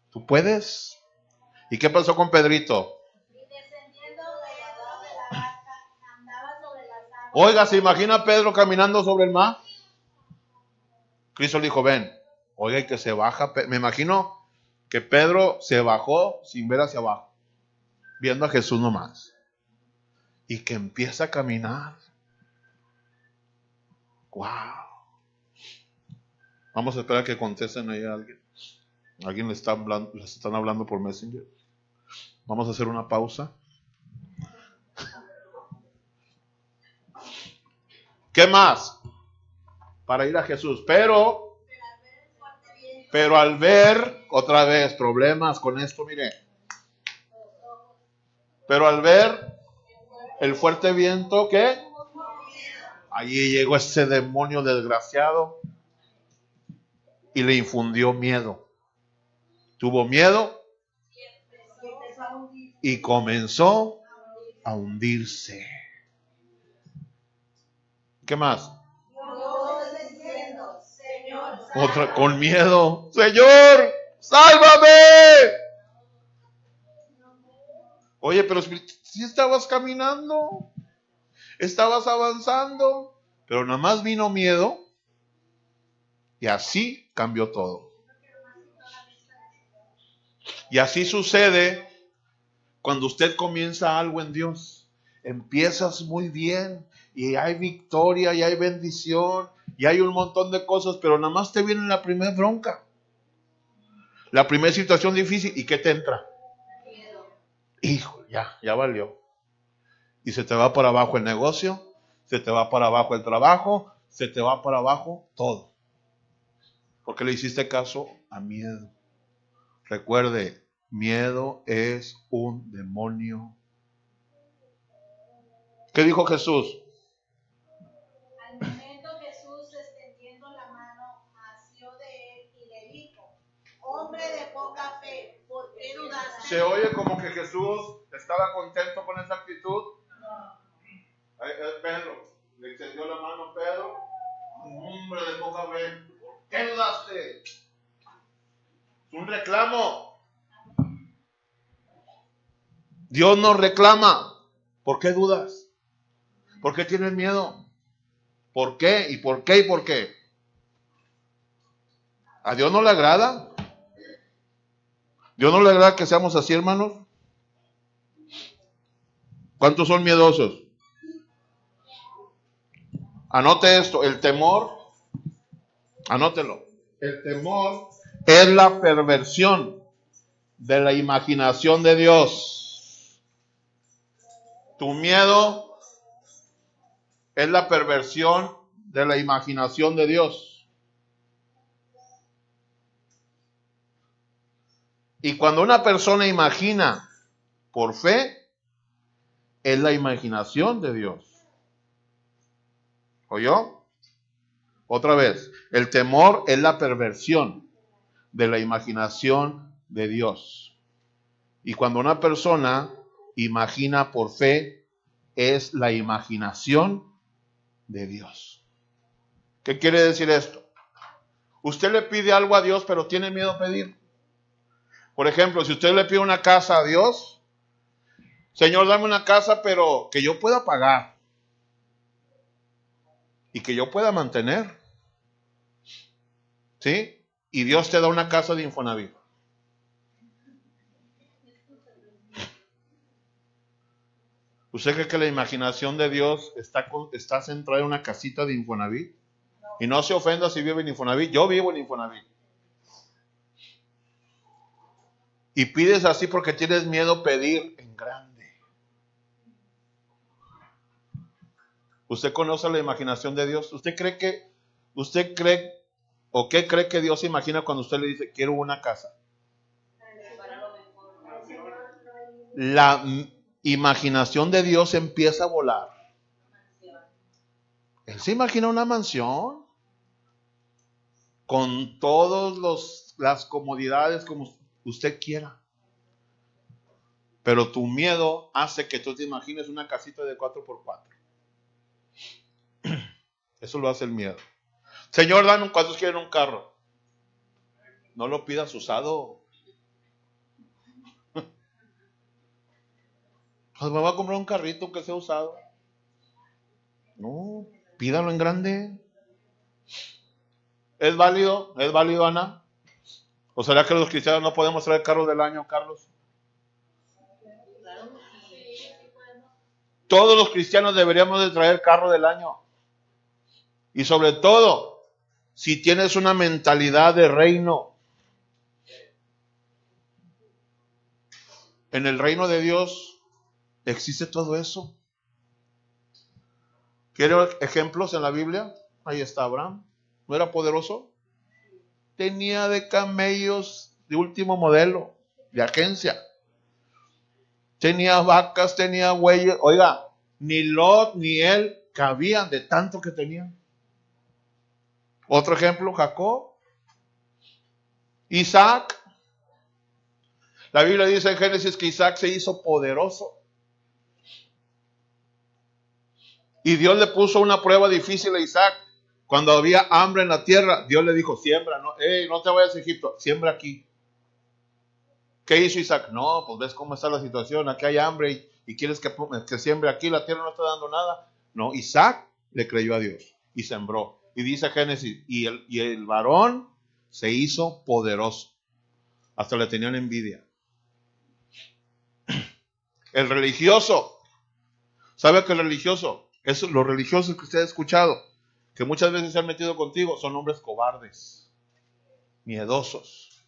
tú puedes. ¿Y qué pasó con Pedrito? Oiga, ¿se imagina Pedro caminando sobre el mar? Cristo le dijo, ven. Oiga, y que se baja. Me imagino que Pedro se bajó sin ver hacia abajo, viendo a Jesús nomás. Y que empieza a caminar. ¡Wow! Vamos a esperar que contesten ahí a alguien. Alguien les están hablando por Messenger. Vamos a hacer una pausa. ¿Qué más? Para ir a Jesús. Pero al ver, otra vez, problemas con esto, mire. Pero al ver el fuerte viento, ¿qué? Allí llegó ese demonio desgraciado y le infundió miedo. Tuvo miedo y comenzó a hundirse. ¿Qué más? Otra con miedo. Señor, sálvame. Oye, pero si estabas caminando, estabas avanzando, pero nada más vino miedo y así cambió todo. Y así sucede cuando usted comienza algo en Dios. Empiezas muy bien y hay victoria y hay bendición y hay un montón de cosas, pero nada más te viene la primera bronca, la primera situación difícil. ¿Y qué te entra? Hijo, ya valió. Y se te va para abajo el negocio, se te va para abajo el trabajo, se te va para abajo todo. Porque le hiciste caso a miedo. Recuerde, miedo es un demonio. ¿Qué dijo Jesús? Al momento Jesús, extendiendo la mano, asió de él y le dijo, hombre de poca fe, ¿por qué dudaste? ¿Se oye como que Jesús estaba contento con esa actitud? Pedro, le extendió la mano a Pedro, hombre de poca fe, ¿qué dudaste? Es un reclamo. Dios nos reclama. ¿Por qué dudas? ¿Por qué tienes miedo? ¿Por qué? ¿Y por qué? ¿Y por qué? ¿A Dios no le agrada? ¿Dios no le agrada que seamos así, hermanos? ¿Cuántos son miedosos? Anote esto, el temor, anótelo. El temor es la perversión de la imaginación de Dios. Tu miedo es la perversión de la imaginación de Dios. Y cuando una persona imagina por fe, es la imaginación de Dios. ¿Oyó? Otra vez, el temor es la perversión de la imaginación de Dios. Y cuando una persona imagina por fe, es la imaginación de Dios. ¿Qué quiere decir esto? Usted le pide algo a Dios, pero tiene miedo a pedir. Por ejemplo, si usted le pide una casa a Dios, Señor, dame una casa, pero que yo pueda pagar y que yo pueda mantener. ¿Sí? Y Dios te da una casa de Infonavit. ¿Usted cree que la imaginación de Dios está centrada en una casita de Infonavit? Y no se ofenda si vive en Infonavit. Yo vivo en Infonavit. Y pides así porque tienes miedo a pedir en grande. ¿Usted conoce la imaginación de Dios? ¿Usted cree o qué cree que Dios imagina cuando usted le dice, quiero una casa? La imaginación de Dios empieza a volar. Él se imagina una mansión con todas las comodidades como usted quiera. Pero tu miedo hace que tú te imagines una casita de 4x4. Eso lo hace el miedo. Señor, danos, ¿cuántos quieren un carro? No lo pidas usado. Pues me voy a comprar un carrito que sea usado. No, pídalo en grande. ¿Es válido? ¿Es válido, Ana? ¿O será que los cristianos no podemos traer carro del año, Carlos? Todos los cristianos deberíamos de traer carro del año. Y sobre todo, si tienes una mentalidad de reino. En el reino de Dios existe todo eso. ¿Quiero ejemplos en la Biblia? Ahí está Abraham. ¿No era poderoso? Tenía de camellos de último modelo, de agencia. Tenía vacas, tenía bueyes. Oiga, ni Lot ni él cabían de tanto que tenían. Otro ejemplo, Jacob. Isaac. La Biblia dice en Génesis que Isaac se hizo poderoso. Y Dios le puso una prueba difícil a Isaac. Cuando había hambre en la tierra, Dios le dijo, siembra, no te vayas a Egipto, siembra aquí. ¿Qué hizo Isaac? No, pues ves cómo está la situación, aquí hay hambre y quieres que siembre aquí, la tierra no está dando nada. No, Isaac le creyó a Dios y sembró. Y dice Génesis, y el varón se hizo poderoso. Hasta le tenían envidia. El religioso, ¿sabe que el religioso? Los religiosos que usted ha escuchado, que muchas veces se han metido contigo, son hombres cobardes, miedosos,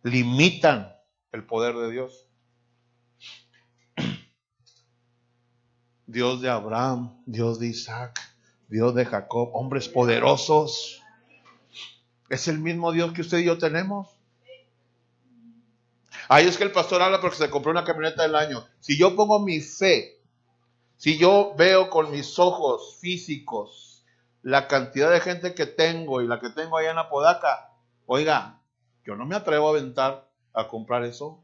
limitan el poder de Dios. Dios de Abraham, Dios de Isaac, Dios de Jacob, hombres poderosos. Es el mismo Dios que usted y yo tenemos. Ahí es que el pastor habla porque se compró una camioneta del año. Si yo pongo mi fe, si yo veo con mis ojos físicos la cantidad de gente que tengo y la que tengo allá en Apodaca, oiga, yo no me atrevo a aventar a comprar eso.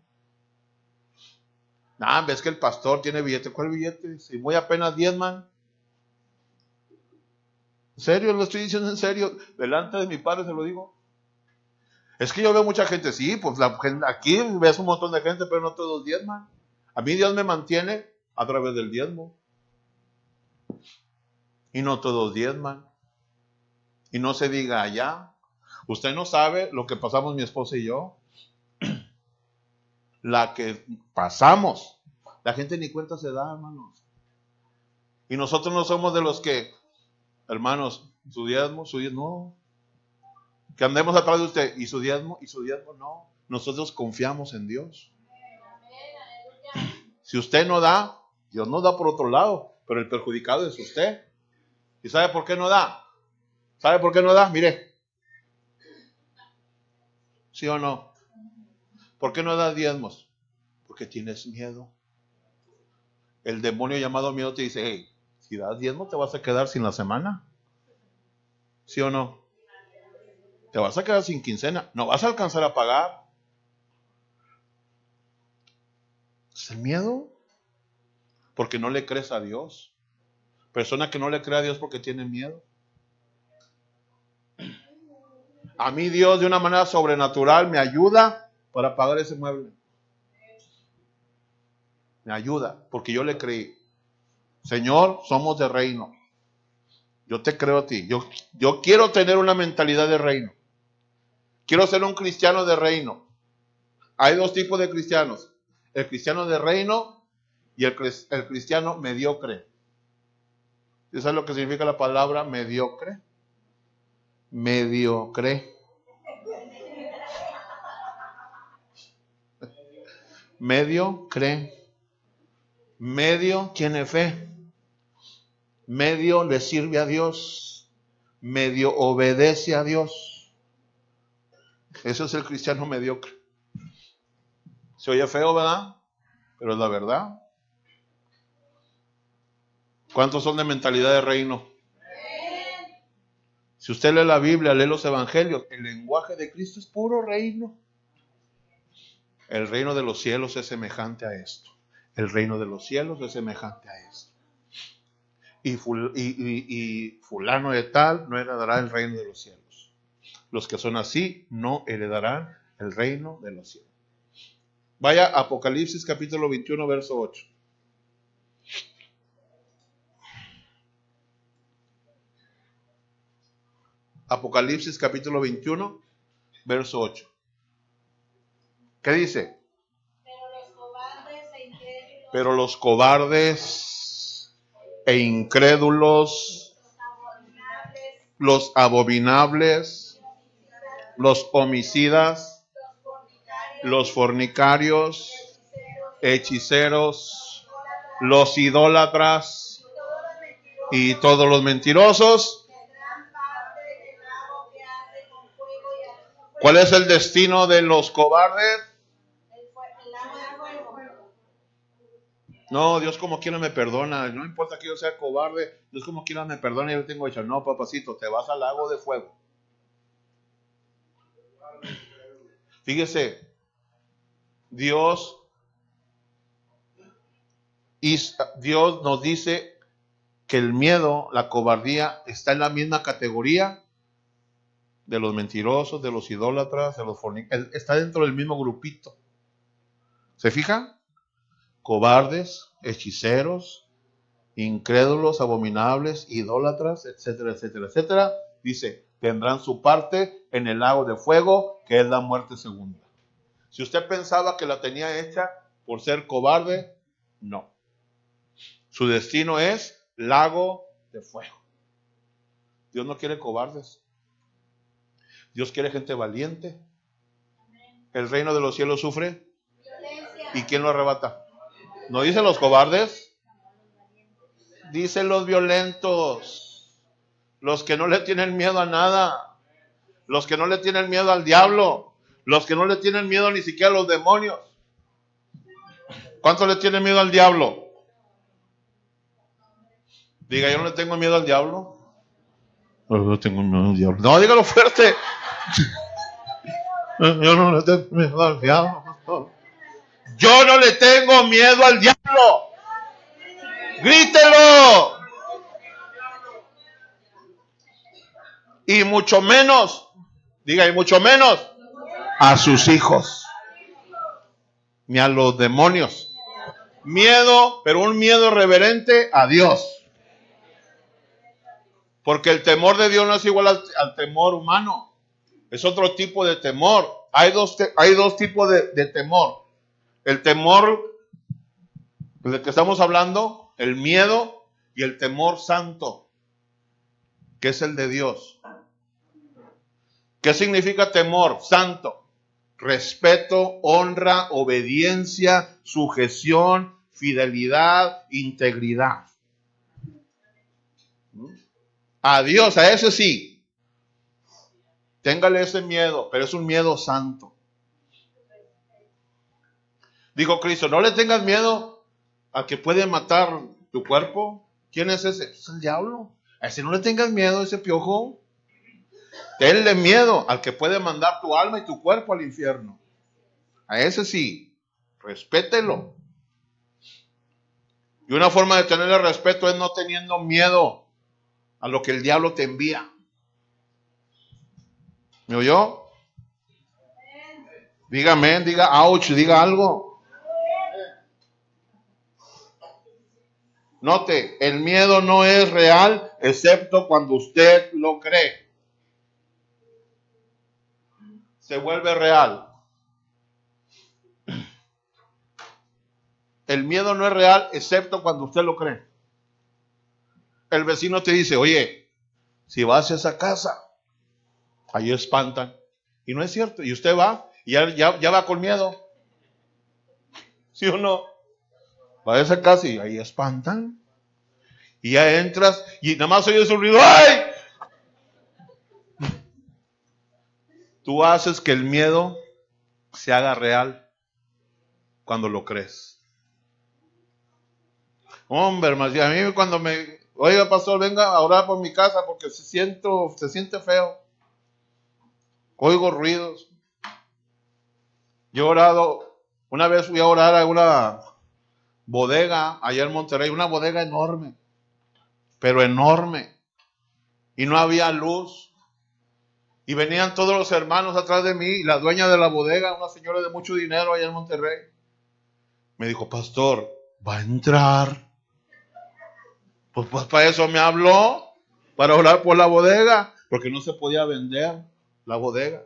Ves que el pastor tiene billete. ¿Cuál billete? Si muy apenas diezman. ¿En serio? Lo estoy diciendo en serio. Delante de mi padre se lo digo. Es que yo veo mucha gente, sí, pues aquí ves un montón de gente, pero no todos diezman. A mí Dios me mantiene a través del diezmo. Y no todos diezman. Y no se diga allá. Usted no sabe lo que pasamos mi esposa y yo. La que pasamos. La gente ni cuenta se da, hermanos. Y nosotros no somos de los que, hermanos, su diezmo, no. Que andemos atrás de usted, y su diezmo, no. Nosotros confiamos en Dios. Si usted no da, Dios no da por otro lado, pero el perjudicado es usted. ¿Y sabe por qué no da? ¿Sabe por qué no da? Mire. ¿Sí o no? ¿Por qué no das diezmos? Porque tienes miedo. El demonio llamado miedo te dice, hey, si das diezmo te vas a quedar sin la semana. ¿Sí o no? Te vas a quedar sin quincena. No vas a alcanzar a pagar. ¿Es el miedo? Porque no le crees a Dios. Persona que no le cree a Dios porque tiene miedo. A mí Dios de una manera sobrenatural me ayuda para pagar ese mueble. Me ayuda porque yo le creí. Señor, somos de reino. Yo te creo a ti. Yo quiero tener una mentalidad de reino. Quiero ser un cristiano de reino. Hay dos tipos de cristianos. El cristiano de reino y el cristiano mediocre. ¿Sabes lo que significa la palabra mediocre? Mediocre. Mediocre. Medio tiene fe. Medio le sirve a Dios. Medio obedece a Dios. Ese es el cristiano mediocre. Se oye feo, ¿verdad? Pero es la verdad. ¿Cuántos son de mentalidad de reino? Si usted lee la Biblia, lee los evangelios, el lenguaje de Cristo es puro reino. El reino de los cielos es semejante a esto. El reino de los cielos es semejante a esto. Y fulano de tal no heredará el reino de los cielos. Los que son así no heredarán el reino de los cielos. Vaya a Apocalipsis capítulo 21, verso 8. Apocalipsis capítulo 21, verso 8. ¿Qué dice? Pero los cobardes e incrédulos, los abominables, los homicidas, los fornicarios, hechiceros, los idólatras y todos los mentirosos. ¿Cuál es el destino de los cobardes? No, Dios como quiera me perdona. No importa que yo sea cobarde, Dios como quiera me perdona y yo tengo hecho. No, papacito, te vas al lago de fuego. Fíjese, Dios nos dice que el miedo, la cobardía, está en la misma categoría de los mentirosos, de los idólatras, de los fornicarios. Está dentro del mismo grupito. ¿Se fijan? Cobardes, hechiceros, incrédulos, abominables, idólatras, etcétera, etcétera, etcétera. Dice, tendrán su parte en el lago de fuego, que es la muerte segunda. Si usted pensaba que la tenía hecha por ser cobarde, no. Su destino es lago de fuego. Dios no quiere cobardes. Dios quiere gente valiente. El reino de los cielos sufre. ¿Y quién lo arrebata? ¿No dicen los cobardes? Dicen los violentos. Los que no le tienen miedo a nada. Los que no le tienen miedo al diablo. Los que no le tienen miedo ni siquiera a los demonios. ¿Cuántos le tienen miedo al diablo? Diga, yo no le tengo miedo al diablo. No tengo miedo al diablo. No, dígalo fuerte. Yo no le tengo miedo al diablo. Yo no le tengo miedo al diablo. Grítelo. Y mucho menos, diga, y mucho menos a sus hijos, ni a los demonios. Miedo, pero un miedo reverente a Dios. Porque el temor de Dios no es igual al temor humano. Es otro tipo de temor. Hay dos tipos de temor. El temor del que estamos hablando, el miedo, y el temor santo, que es el de Dios. ¿Qué significa temor santo? Respeto, honra, obediencia, sujeción, fidelidad, integridad. A Dios, a ese sí. Téngale ese miedo, pero es un miedo santo. Dijo Cristo, no le tengas miedo al que puede matar tu cuerpo. ¿Quién es ese? Es el diablo. A ese no le tengas miedo, ese piojo. Tenle miedo al que puede mandar tu alma y tu cuerpo al infierno. A ese sí, respételo. Y una forma de tenerle respeto es no teniendo miedo a lo que el diablo te envía. ¿Me oyó? Dígame, diga ouch, diga algo. Note, el miedo no es real excepto cuando usted lo cree. Se vuelve real. El miedo no es real excepto cuando usted lo cree. El vecino te dice, oye, si vas a esa casa, ahí espantan. Y no es cierto. Y usted va y ya va con miedo. ¿Sí o no? Va a esa casa y ahí espantan. Y ya entras y nada más oyes un ruido. ¡Ay! Tú haces que el miedo se haga real cuando lo crees. Hombre, hermano, a mí cuando oiga, pastor, venga a orar por mi casa porque se siente feo. Oigo ruidos. Yo he orado, una vez fui a orar a una bodega allá en Monterrey, una bodega enorme, pero enorme. Y no había luz. Y venían todos los hermanos atrás de mí, y la dueña de la bodega, una señora de mucho dinero allá en Monterrey, me dijo, pastor, ¿va a entrar? Pues para eso me habló, para orar por la bodega, porque no se podía vender la bodega.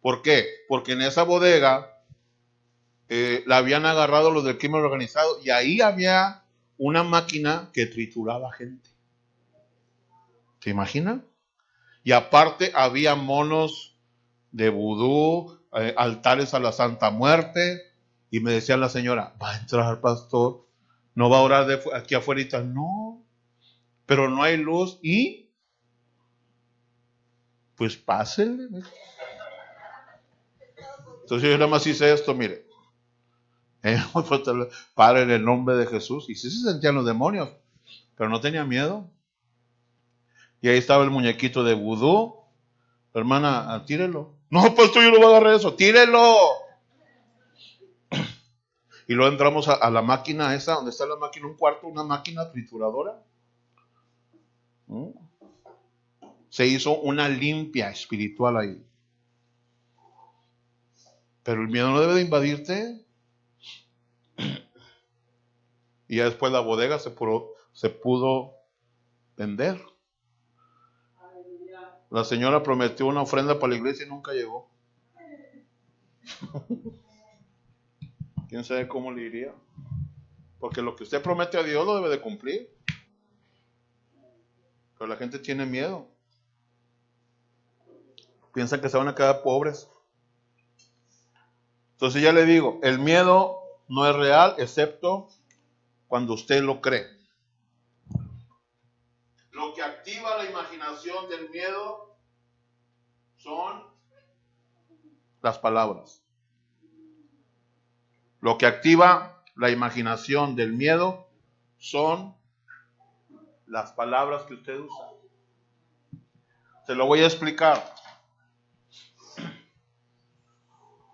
¿Por qué? Porque en esa bodega la habían agarrado los del crimen organizado y ahí había una máquina que trituraba gente. ¿Se imaginan? Y aparte había monos de vudú, altares a la Santa Muerte. Y me decía la señora, ¿va a entrar, pastor? ¿No va a orar aquí afuera? No, pero no hay luz. Y pues pásenle. Entonces yo nada más hice esto, mire. Padre, en el nombre de Jesús. Y sí se sentían los demonios, pero no tenía miedo. Y ahí estaba el muñequito de vudú. Hermana, tírelo. No, pastor, yo no voy a agarrar eso. Tírelo. Y luego entramos a la máquina esa, donde está la máquina, un cuarto, una máquina trituradora. Se hizo una limpia espiritual ahí. Pero el miedo no debe de invadirte. Y ya después la bodega se pudo vender. La señora prometió una ofrenda para la iglesia y nunca llegó. ¿Quién sabe cómo le iría? Porque lo que usted promete a Dios lo debe de cumplir. Pero la gente tiene miedo. Piensan que se van a quedar pobres. Entonces ya le digo, el miedo no es real excepto cuando usted lo cree. Lo que activa la imaginación del miedo son las palabras. Lo que activa la imaginación del miedo son las palabras que usted usa. Se lo voy a explicar.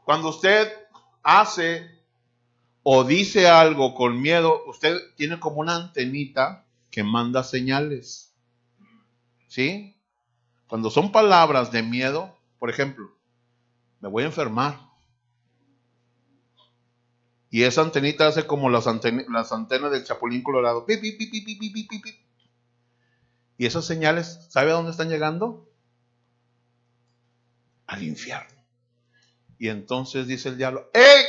Cuando usted hace o dice algo con miedo, usted tiene como una antenita que manda señales. ¿Sí? Cuando son palabras de miedo, por ejemplo, me voy a enfermar. Y esa antenita hace como las antenas del Chapulín Colorado. Pip, pip, pip, pip, pip, pip, pip, pip. Y esas señales, ¿sabe a dónde están llegando? Al infierno. Y entonces dice el diablo, ¡ey!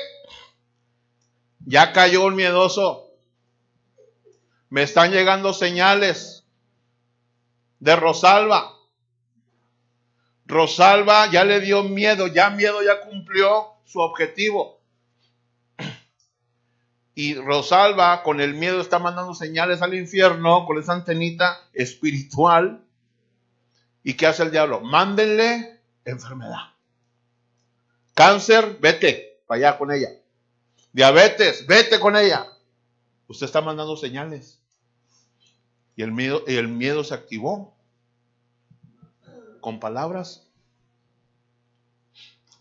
Ya cayó el miedoso. Me están llegando señales de Rosalba. Rosalba ya le dio miedo, ya cumplió su objetivo. Y Rosalba con el miedo está mandando señales al infierno con esa antenita espiritual. ¿Y qué hace el diablo? Mándenle enfermedad. Cáncer, vete para allá con ella. Diabetes, vete con ella. Usted está mandando señales. Y el miedo se activó con palabras.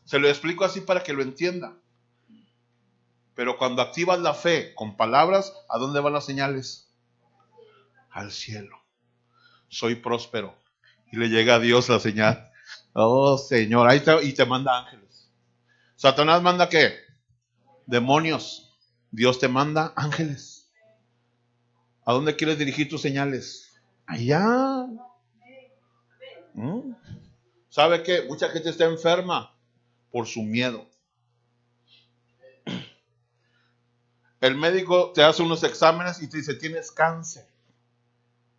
Se lo explico así para que lo entienda. Pero cuando activas la fe con palabras, ¿a dónde van las señales? Al cielo. Soy próspero. Y le llega a Dios la señal. Oh, Señor. Ahí y te manda ángeles. ¿Satanás manda qué? Demonios. Dios te manda ángeles. ¿A dónde quieres dirigir tus señales? Allá. ¿Sabe qué? Mucha gente está enferma por su miedo. El médico te hace unos exámenes y te dice, tienes cáncer.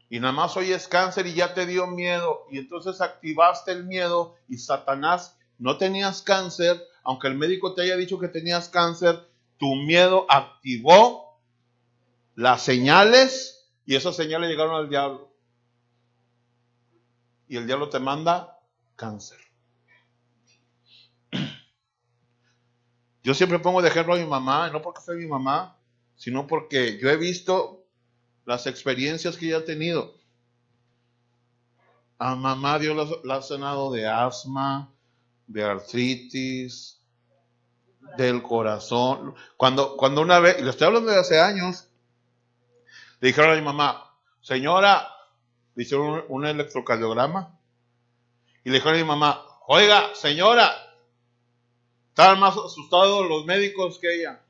Y nada más hoy es cáncer y ya te dio miedo. Y entonces activaste el miedo y Satanás, no tenías cáncer, aunque el médico te haya dicho que tenías cáncer, tu miedo activó las señales, y esas señales llegaron al diablo. Y el diablo te manda cáncer. Yo siempre pongo de ejemplo a mi mamá, no porque soy mi mamá, sino porque yo he visto las experiencias que ella ha tenido. A mamá Dios la ha sanado de asma, de artritis, del corazón. Cuando una vez, y le estoy hablando de hace años, le dijeron a mi mamá, señora, le hicieron un electrocardiograma, y le dijeron a mi mamá, oiga, señora, estaban más asustados los médicos que ella.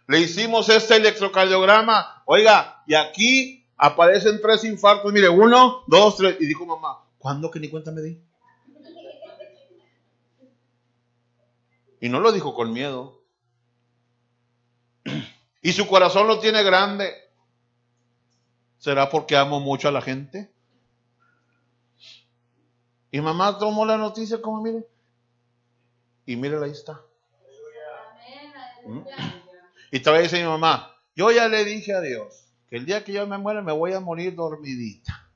Le hicimos este electrocardiograma, oiga, y aquí aparecen 3 infartos, mire, 1, 2, 3, y dijo mamá, ¿cuándo que ni cuenta me di? Y no lo dijo con miedo. Y su corazón lo tiene grande. ¿Será porque amo mucho a la gente? Y mamá tomó la noticia como mire. Y mire, ahí está. Y todavía dice mi mamá, yo ya le dije a Dios que el día que yo me muera me voy a morir dormidita.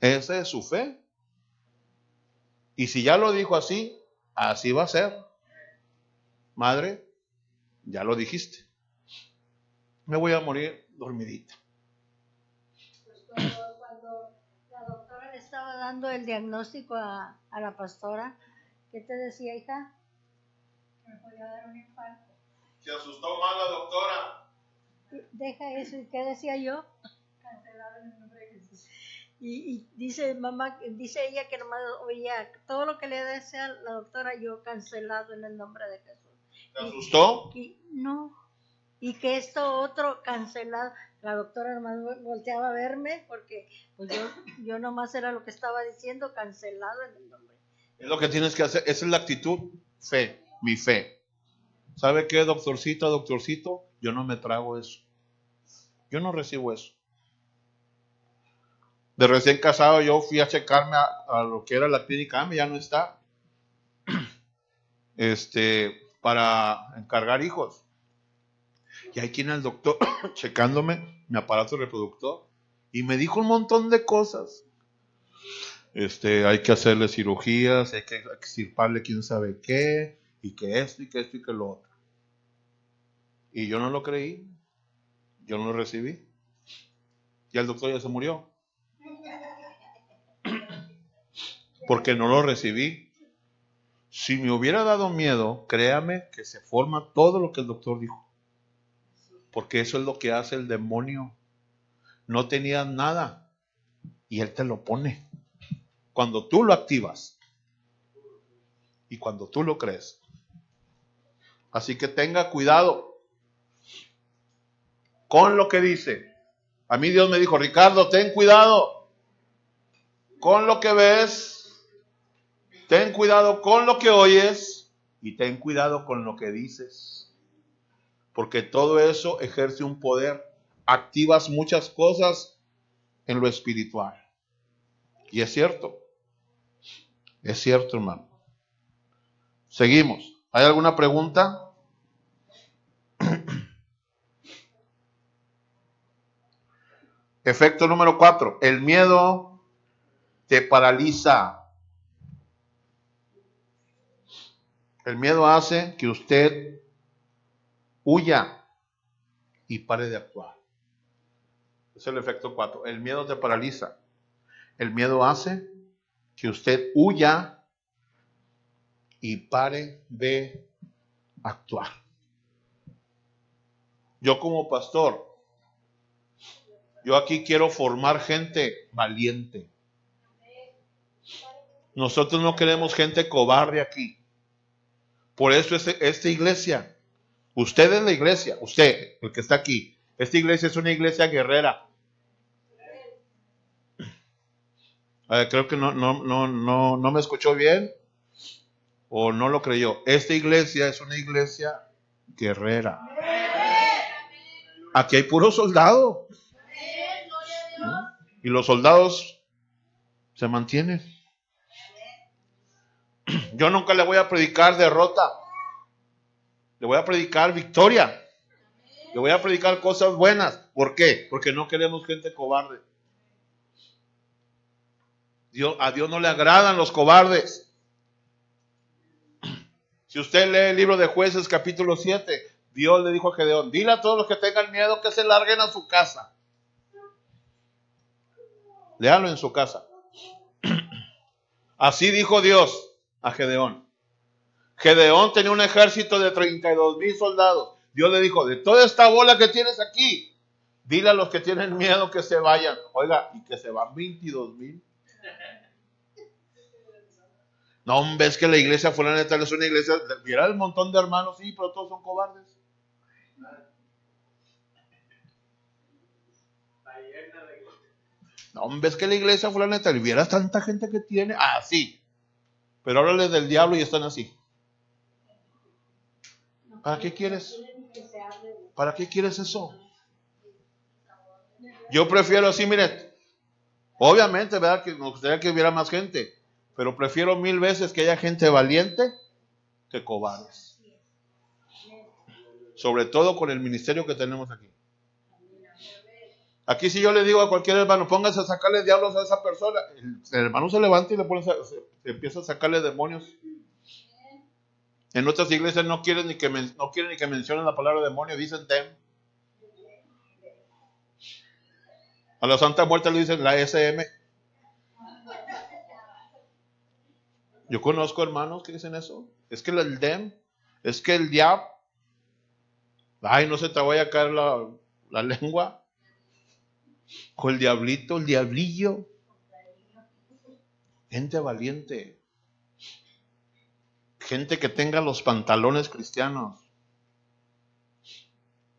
Esa es su fe. Y si ya lo dijo así, así va a ser. Madre, ya lo dijiste. Me voy a morir dormidita. Pues cuando la doctora le estaba dando el diagnóstico a la pastora, ¿qué te decía, hija? Que me podía dar un infarto. Se asustó más la doctora. Deja eso, ¿y qué decía yo? Cancelado en el nombre de Jesús. Y dice mamá, dice ella que nomás oía todo lo que le decía la doctora, yo cancelado en el nombre de Jesús. ¿Te asustó? No. Y que esto otro cancelado. La doctora nomás volteaba a verme porque pues yo nomás era lo que estaba diciendo, cancelado en el nombre. Es lo que tienes que hacer. Esa es la actitud. Fe. Mi fe. ¿Sabe qué, doctorcita, doctorcito? Yo no me trago eso. Yo no recibo eso. De recién casado yo fui a checarme a lo que era la clínica, ya no está. Para encargar hijos. Y ahí tiene el doctor checándome mi aparato reproductor. Y me dijo un montón de cosas. Hay que hacerle cirugías, hay que extirparle quién sabe qué, y que esto, y que esto, y que lo otro. Y yo no lo creí. Yo no lo recibí. Y el doctor ya se murió. Porque no lo recibí. Si me hubiera dado miedo, créame que se forma todo lo que el doctor dijo. Porque eso es lo que hace el demonio. No tenías nada y él te lo pone. Cuando tú lo activas y cuando tú lo crees. Así que tenga cuidado con lo que dice. A mí Dios me dijo, Ricardo, ten cuidado con lo que ves. Ten cuidado con lo que oyes y ten cuidado con lo que dices. Porque todo eso ejerce un poder. Activas muchas cosas en lo espiritual. Y es cierto. Es cierto, hermano. Seguimos. ¿Hay alguna pregunta? Efecto número 4. El miedo te paraliza. El miedo hace que usted huya y pare de actuar. Es el efecto 4. El miedo te paraliza. El miedo hace que usted huya y pare de actuar. Yo como pastor, yo aquí quiero formar gente valiente. Nosotros no queremos gente cobarde aquí. Por eso esta iglesia, usted es la iglesia, usted, el que está aquí, esta iglesia es una iglesia guerrera. Creo que no me escuchó bien o no lo creyó. Esta iglesia es una iglesia guerrera. Aquí hay puro soldado. Y los soldados se mantienen. Yo nunca le voy a predicar derrota. Le voy a predicar victoria. Le voy a predicar cosas buenas. ¿Por qué? Porque no queremos gente cobarde. A Dios no le agradan los cobardes. Si usted lee el libro de Jueces capítulo 7, Dios le dijo a Gedeón, dile a todos los que tengan miedo que se larguen a su casa. Léalo en su casa. Así dijo Dios a Gedeón. Gedeón tenía un ejército de 32,000 soldados. Dios le dijo, de toda esta bola que tienes aquí, dile a los que tienen miedo que se vayan. Oiga, y que se van 22,000. No, hombre, es que la iglesia fulana de tal es una iglesia, mira el montón de hermanos, sí, pero todos son cobardes. No, hombre, es que la iglesia fulana de tal, vieras tanta gente que tiene, sí, pero háblales del diablo y están así. ¿Para qué quieres? ¿Para qué quieres eso? Yo prefiero así, miren, obviamente, ¿verdad? Que me gustaría que hubiera más gente, pero prefiero 1000 veces que haya gente valiente que cobardes. Sobre todo con el ministerio que tenemos aquí. Aquí si yo le digo a cualquier hermano, póngase a sacarle diablos a esa persona, el hermano se levanta y se empieza a sacarle demonios. En otras iglesias no quieren ni que mencionen la palabra demonio, dicen dem. A la Santa Muerte le dicen la SM. Yo conozco hermanos que dicen eso. Es que el dem, es que el diablo, ay, no se te vaya a caer la lengua. O el diablito, el diablillo. Gente valiente. Gente que tenga los pantalones cristianos.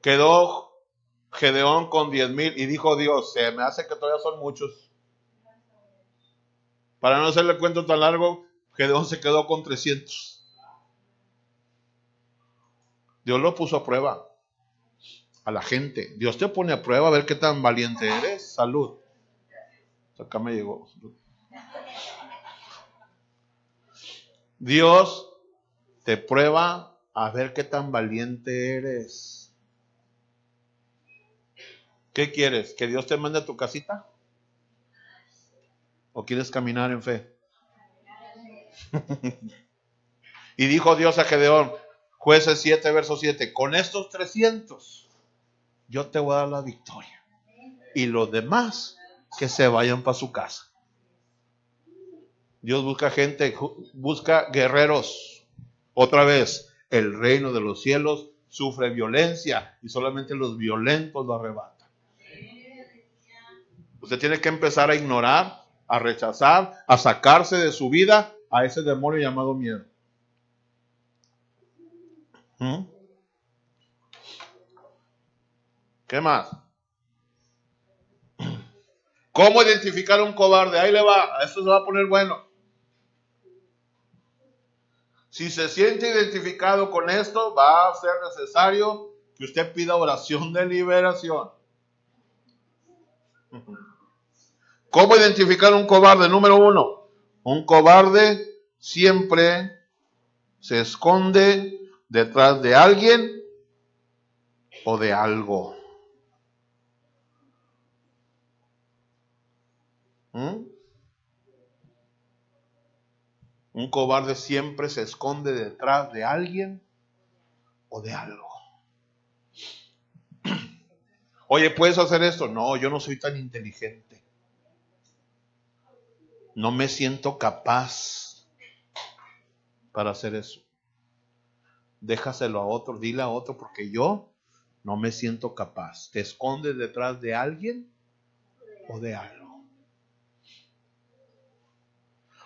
Quedó Gedeón con 10,000 y dijo Dios, se me hace que todavía son muchos. Para no hacerle cuento tan largo, Gedeón se quedó con 300. Dios lo puso a prueba a la gente. Dios te pone a prueba a ver qué tan valiente eres. Salud. Acá me llegó. Dios te prueba a ver qué tan valiente eres. ¿Qué quieres? ¿Que Dios te mande a tu casita? ¿O quieres caminar en fe? Y dijo Dios a Gedeón, Jueces 7, verso 7, con estos 300 yo te voy a dar la victoria. Y los demás que se vayan para su casa. Dios busca gente, busca guerreros. Otra vez, el reino de los cielos sufre violencia y solamente los violentos lo arrebatan. Usted tiene que empezar a ignorar, a rechazar, a sacarse de su vida a ese demonio llamado miedo. ¿Qué más? ¿Cómo identificar a un cobarde? Ahí le va, esto se va a poner bueno. Si se siente identificado con esto, va a ser necesario que usted pida oración de liberación. ¿Cómo identificar a un cobarde? Número 1, un cobarde siempre se esconde detrás de alguien o de algo. Un cobarde siempre se esconde detrás de alguien o de algo. Oye, ¿puedes hacer esto? No, yo no soy tan inteligente. No me siento capaz para hacer eso. Déjaselo a otro, dile a otro, porque yo no me siento capaz. ¿Te escondes detrás de alguien o de algo?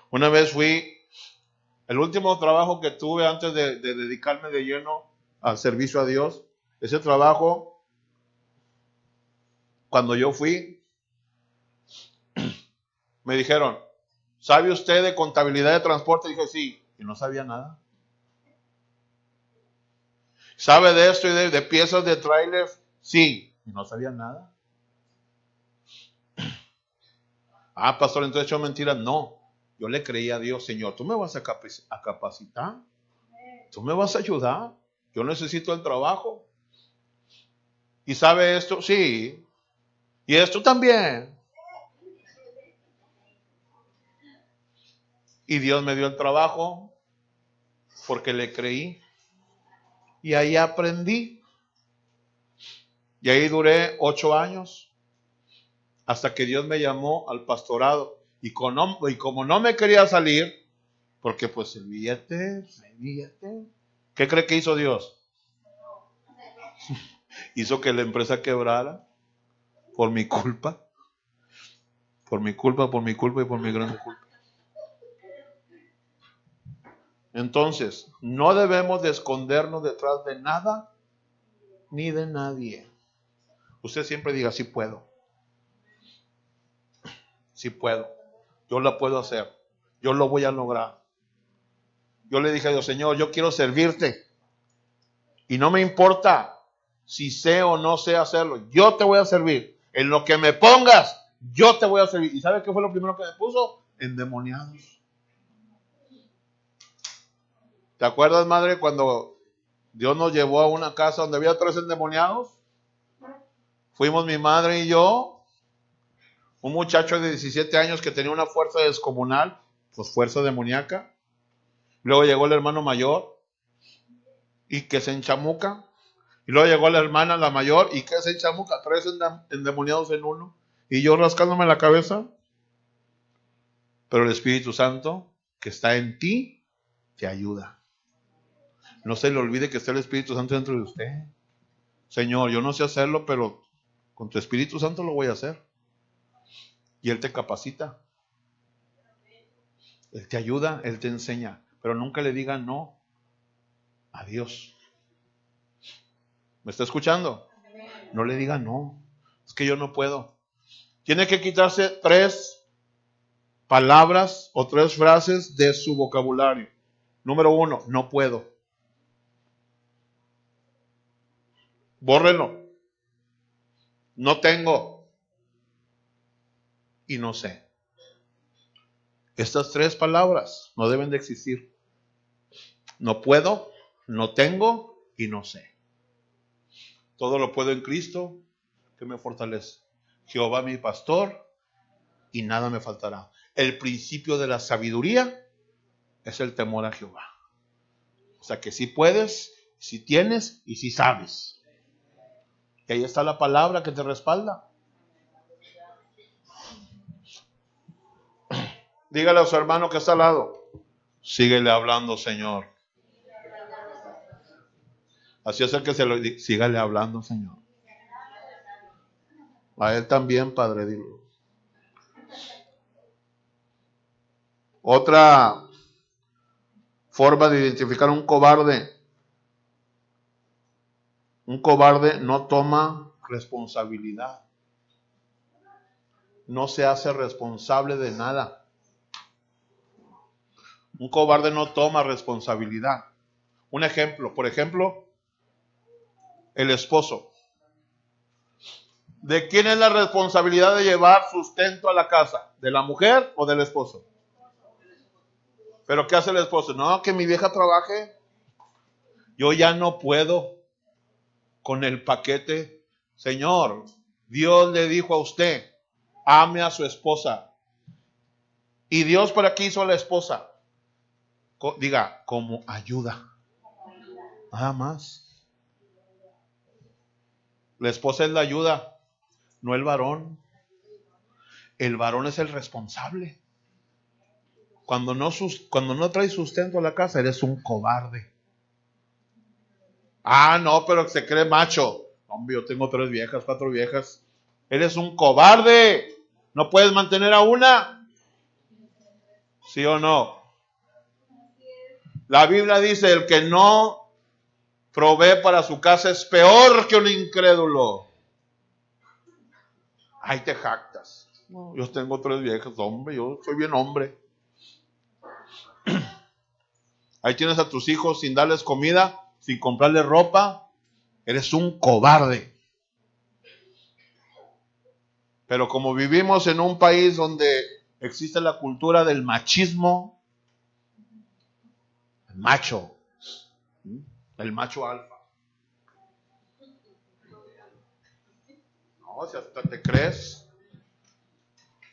Una vez el último trabajo que tuve antes de dedicarme de lleno al servicio a Dios, ese trabajo, cuando yo fui, me dijeron, ¿sabe usted de contabilidad de transporte? Dije, sí, y no sabía nada. ¿Sabe de esto y de piezas de tráiler? Sí, y no sabía nada. Pastor, entonces he hecho mentiras. No, yo le creí a Dios, Señor, tú me vas a capacitar, tú me vas a ayudar, yo necesito el trabajo. ¿Y sabe esto? Sí. Y esto también. Y Dios me dio el trabajo porque le creí. Y ahí aprendí. Y ahí duré 8 años. Hasta que Dios me llamó al pastorado. Y como no me quería salir, porque pues el billete. ¿Qué cree que hizo Dios? Hizo que la empresa quebrara por mi culpa. Por mi culpa y por mi gran culpa. Entonces, no debemos de escondernos detrás de nada ni de nadie. Usted siempre diga, sí puedo. Sí puedo. Yo la puedo hacer. Yo lo voy a lograr. Yo le dije a Dios, Señor, yo quiero servirte. Y no me importa si sé o no sé hacerlo. Yo te voy a servir. En lo que me pongas, yo te voy a servir. ¿Y sabe qué fue lo primero que me puso? Endemoniados. ¿Te acuerdas, madre, cuando Dios nos llevó a una casa donde había 3 endemoniados? Fuimos mi madre y yo. Un muchacho de 17 años que tenía una fuerza descomunal, pues fuerza demoníaca. Luego llegó el hermano mayor y que se enchamuca. Y luego llegó la hermana, la mayor, y que se enchamuca. 3 endemoniados en uno. Y yo rascándome la cabeza. Pero el Espíritu Santo que está en ti te ayuda. No se le olvide que está el Espíritu Santo dentro de usted. Señor, yo no sé hacerlo, pero con tu Espíritu Santo lo voy a hacer. Y Él te capacita. Él te ayuda, Él te enseña. Pero nunca le diga no a Dios. ¿Me está escuchando? No le diga no. Es que yo no puedo. Tiene que quitarse 3 palabras o 3 frases de su vocabulario. Número 1, no puedo. Bórrenlo. No tengo. Y no sé. Estas 3 palabras no deben de existir. No puedo, no tengo y no sé. Todo lo puedo en Cristo que me fortalece. Jehová mi pastor y nada me faltará. El principio de la sabiduría es el temor a Jehová. O sea que si puedes, si tienes y si sabes. Y ahí está la palabra que te respalda. Dígale a su hermano que está al lado. Síguele hablando, Señor. Así es el que se lo dice. Sígale hablando, Señor. A él también, Padre, dilo. Otra forma de identificar un cobarde. Un cobarde no toma responsabilidad. No se hace responsable de nada. Un cobarde no toma responsabilidad. Un ejemplo, por ejemplo, el esposo. ¿De quién es la responsabilidad de llevar sustento a la casa? ¿De la mujer o del esposo? ¿Pero qué hace el esposo? No, que mi vieja trabaje. Yo ya no puedo con el paquete. Señor, Dios le dijo a usted, ame a su esposa. ¿Y Dios para qué hizo a la esposa? Diga, como ayuda. Nada más. La esposa es la ayuda, no el varón. El varón es el responsable. Cuando no traes sustento a la casa, eres un cobarde. Ah, no, pero se cree macho. Hombre, yo tengo 3 viejas, 4 viejas. Eres un cobarde. ¿No puedes mantener a una? ¿Sí o no? La Biblia dice, el que no provee para su casa es peor que un incrédulo. Ahí te jactas. No, yo tengo 3 viejas, hombre, yo soy bien hombre. Ahí tienes a tus hijos sin darles comida, sin comprarles ropa. Eres un cobarde. Pero como vivimos en un país donde existe la cultura del machismo, el macho alfa. No, si hasta te crees.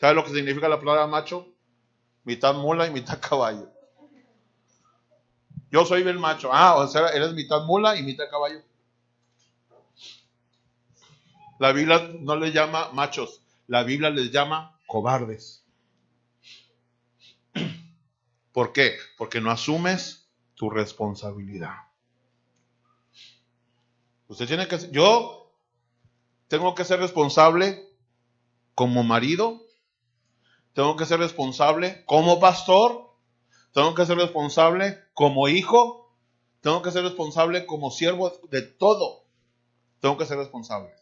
¿Sabes lo que significa la palabra macho? Mitad mula y mitad caballo. Yo soy bien macho. Ah, o sea, eres mitad mula y mitad caballo. La Biblia no les llama machos, la Biblia les llama cobardes. ¿Por qué? Porque no asumes tu responsabilidad. Yo tengo que ser responsable como marido, tengo que ser responsable como pastor, tengo que ser responsable como hijo, tengo que ser responsable como siervo de todo. Tengo que ser responsable.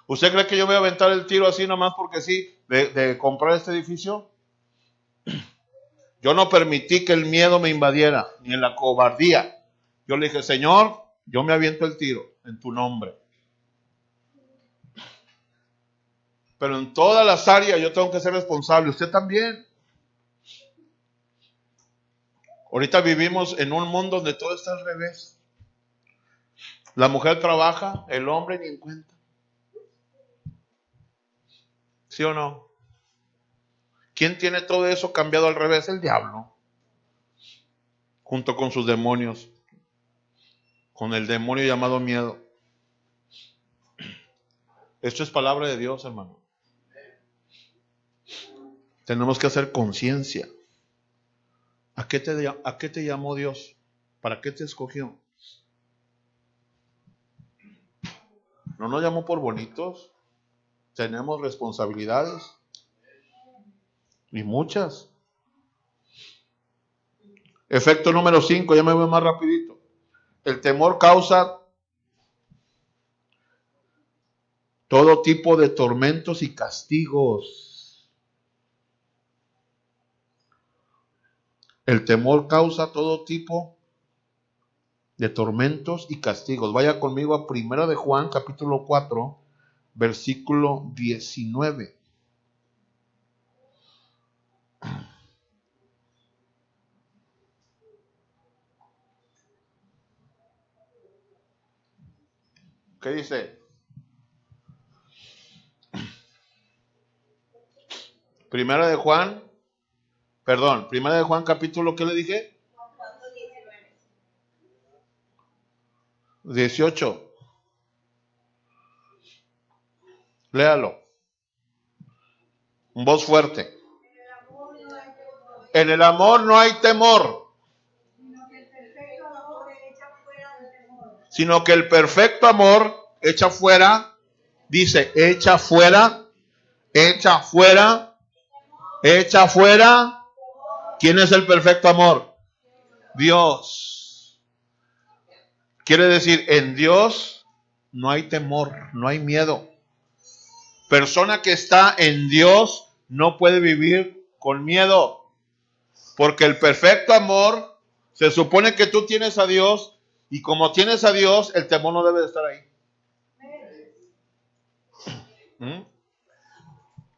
¿Usted cree que yo voy a aventar el tiro así nomás porque sí, de comprar este edificio? Yo no permití que el miedo me invadiera, ni en la cobardía. Yo le dije, Señor, yo me aviento el tiro en tu nombre. Pero en todas las áreas yo tengo que ser responsable. Usted también. Ahorita vivimos en un mundo donde todo está al revés. La mujer trabaja, el hombre ni en cuenta. ¿Sí o no? ¿Quién tiene todo eso cambiado al revés? El diablo. Junto con sus demonios. Con el demonio llamado miedo. Esto es palabra de Dios, hermano. Tenemos que hacer conciencia. ¿A qué te llamó Dios? ¿Para qué te escogió? No nos llamó por bonitos. Tenemos responsabilidades. Y muchas. Efecto número 5, ya me voy más rapidito. El temor causa todo tipo de tormentos y castigos. El temor causa todo tipo de tormentos y castigos. Vaya conmigo a 1 de Juan, capítulo 4, versículo 19. ¿Qué dice? Primera de Juan capítulo, ¿qué le dije? 18. Léalo. En voz fuerte. En el amor no hay temor, sino que el perfecto amor echa fuera, dice, echa fuera. ¿Quién es el perfecto amor? Dios. Quiere decir, en Dios no hay temor, no hay miedo. Persona que está en Dios no puede vivir con miedo, porque el perfecto amor se supone que tú tienes a Dios, y como tienes a Dios, el temor no debe de estar ahí.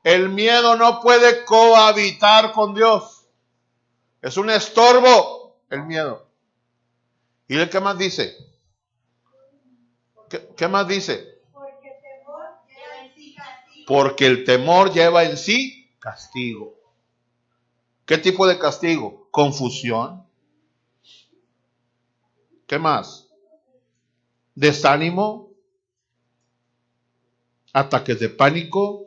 El miedo no puede cohabitar con Dios. Es un estorbo el miedo. ¿Y qué más dice? ¿Qué más dice? Porque el temor lleva en sí castigo. ¿Qué tipo de castigo? Confusión. ¿Qué más? Desánimo. Ataques de pánico.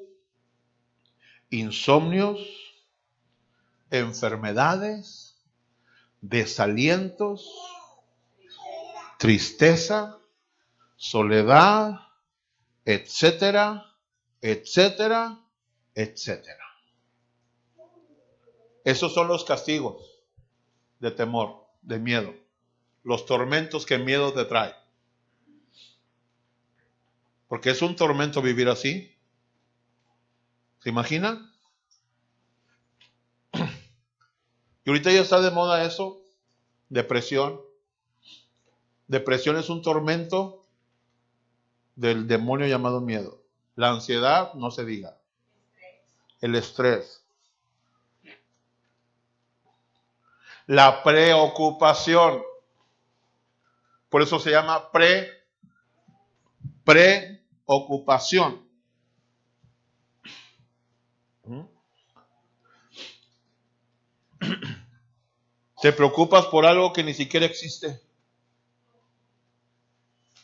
Insomnios. Enfermedades. Desalientos. Tristeza. Soledad. Etcétera. Etcétera. Etcétera. Esos son los castigos de temor, de miedo. Los tormentos que miedo te trae. Porque es un tormento vivir así. ¿Se imagina? Y ahorita ya está de moda eso. Depresión. Depresión es un tormento del demonio llamado miedo. La ansiedad, no se diga. El estrés. La preocupación. Por eso se llama preocupación. Te preocupas por algo que ni siquiera existe.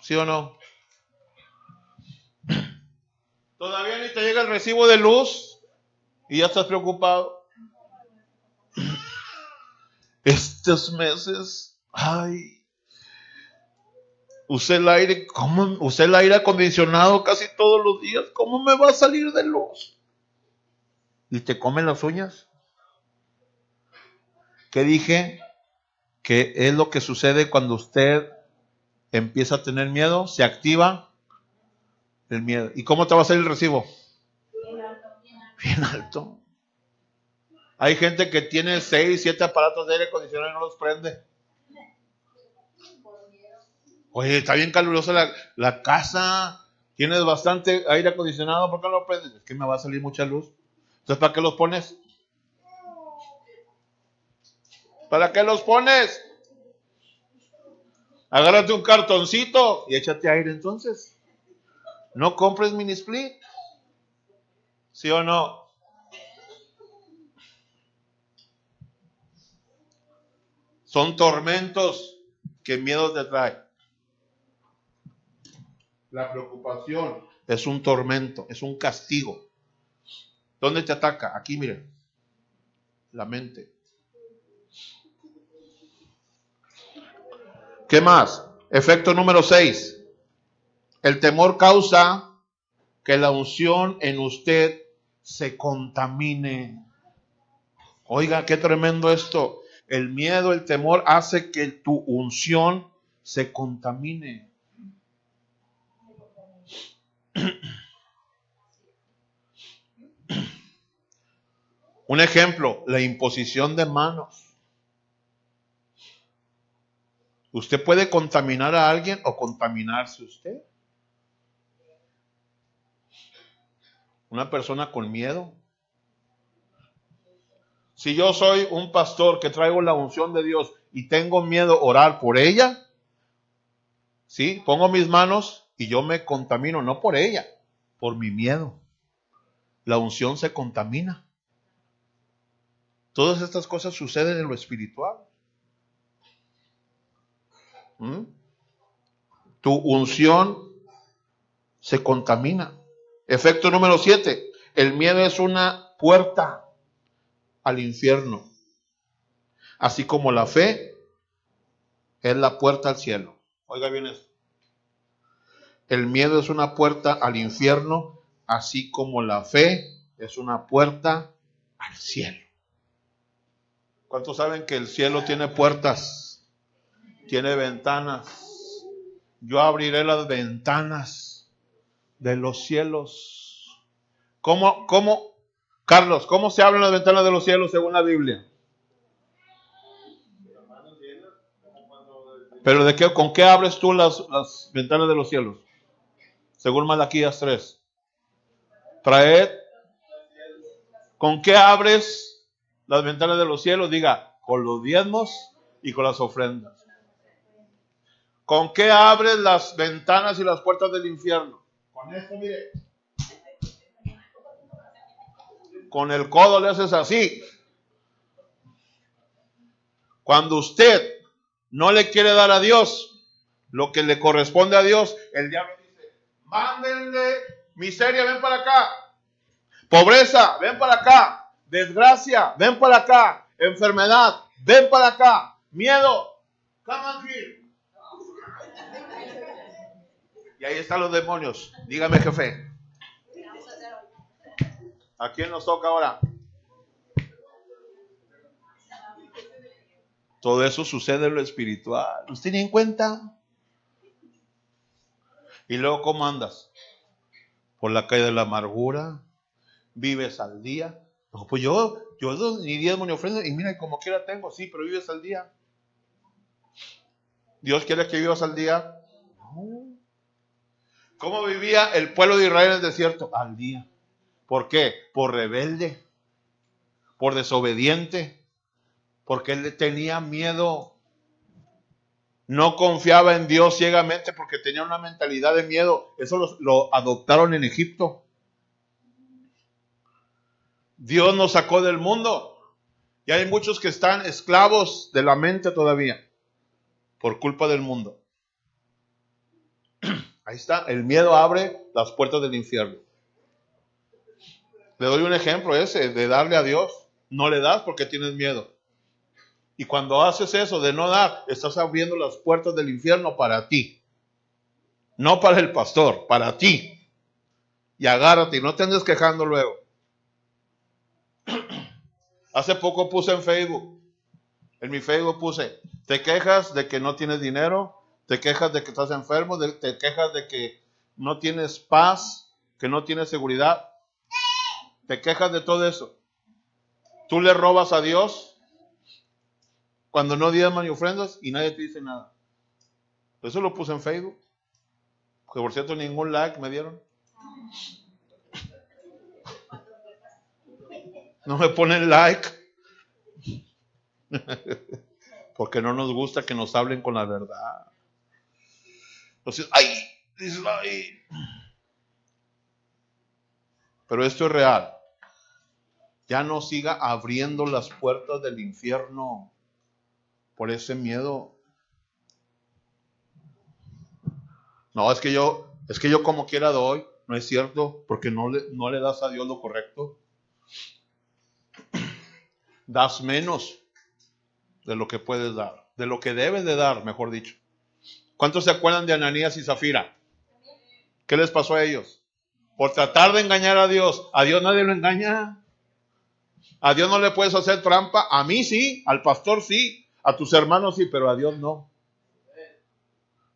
¿Sí o no? Todavía ni te llega el recibo de luz y ya estás preocupado. Estos meses, usé el aire, usé el aire acondicionado casi todos los días. ¿Cómo me va a salir de luz? ¿Y te comen las uñas? ¿Qué dije? Que es lo que sucede cuando usted empieza a tener miedo, se activa el miedo. ¿Y cómo te va a salir el recibo? Bien alto. Hay gente que tiene 6, 7 aparatos de aire acondicionado y no los prende. Oye, está bien calurosa la casa. Tienes bastante aire acondicionado, ¿por qué no lo prendes? Es que me va a salir mucha luz. Entonces, ¿para qué los pones? ¿Para qué los pones? Agárrate un cartoncito y échate aire entonces. No compres mini split. ¿Sí o no? Son tormentos que miedo te trae. La preocupación es un tormento, es un castigo. ¿Dónde te ataca? Aquí, miren. La mente. ¿Qué más? Efecto número 6. El temor causa que la unción en usted se contamine. Oiga, qué tremendo esto. El miedo, el temor hace que tu unción se contamine. Un ejemplo, la imposición de manos. Usted puede contaminar a alguien o contaminarse usted. Una persona con miedo. Si yo soy un pastor que traigo la unción de Dios y tengo miedo a orar por ella, ¿sí? Pongo mis manos y yo me contamino, no por ella, por mi miedo. La unción se contamina. Todas estas cosas suceden en lo espiritual. Tu unción se contamina. Efecto número 7. El miedo es una puerta al infierno. Así como la fe es la puerta al cielo. Oiga bien esto. El miedo es una puerta al infierno, así como la fe es una puerta al cielo. ¿Cuántos saben que el cielo tiene puertas? Tiene ventanas. Yo abriré las ventanas de los cielos. Carlos, ¿cómo se abren las ventanas de los cielos según la Biblia? ¿Pero de qué, con qué abres tú las ventanas de los cielos? Según Malaquías 3. Traed. ¿Con qué abres las ventanas de los cielos? Diga, con los diezmos y con las ofrendas. ¿Con qué abres las ventanas y las puertas del infierno? Con esto, mire. Con el codo le haces así. Cuando usted no le quiere dar a Dios lo que le corresponde a Dios, el diablo dice, mándenle miseria, ven para acá. Pobreza, ven para acá. Desgracia, ven para acá. Enfermedad, ven para acá. Miedo, come on here. Y ahí están los demonios. Dígame, jefe. ¿A quién nos toca ahora? Todo eso sucede en lo espiritual. ¿Usted tiene en cuenta? Y luego, ¿cómo andas? Por la calle de la amargura. ¿Vives al día? No, pues yo ni diezmo ni ofrenda. Y mira, como quiera tengo. Sí, pero vives al día. ¿Dios quiere que vivas al día? No. ¿Cómo vivía el pueblo de Israel en el desierto? Al día. ¿Por qué? Por rebelde, por desobediente, porque él tenía miedo. No confiaba en Dios ciegamente porque tenía una mentalidad de miedo. Eso lo adoptaron en Egipto. Dios nos sacó del mundo. Y hay muchos que están esclavos de la mente todavía por culpa del mundo. Ahí está. El miedo abre las puertas del infierno. Le doy un ejemplo ese de darle a Dios. No le das porque tienes miedo. Y cuando haces eso de no dar, estás abriendo las puertas del infierno para ti. No para el pastor, para ti. Y agárrate y no te andes quejando luego. Hace poco puse en Facebook, en mi Facebook puse, te quejas de que no tienes dinero, te quejas de que estás enfermo, te quejas de que no tienes paz, que no tienes seguridad, te quejas de todo eso. Tú le robas a Dios cuando no diezmas ni ofrendas y nadie te dice nada. Eso lo puse en Facebook, que por cierto ningún like me dieron. No me ponen like. Porque no nos gusta que nos hablen con la verdad. Entonces, ay. Pero esto es real. Ya no siga abriendo las puertas del infierno por ese miedo. No, es que yo como quiera doy. No es cierto, porque no le das a Dios lo correcto. Das menos de lo que puedes dar, de lo que debes de dar, mejor dicho. ¿Cuántos se acuerdan de Ananías y Zafira? ¿Qué les pasó a ellos? Por tratar de engañar a Dios nadie lo engaña. A Dios no le puedes hacer trampa. A mí sí, al pastor sí, a tus hermanos sí, pero a Dios no.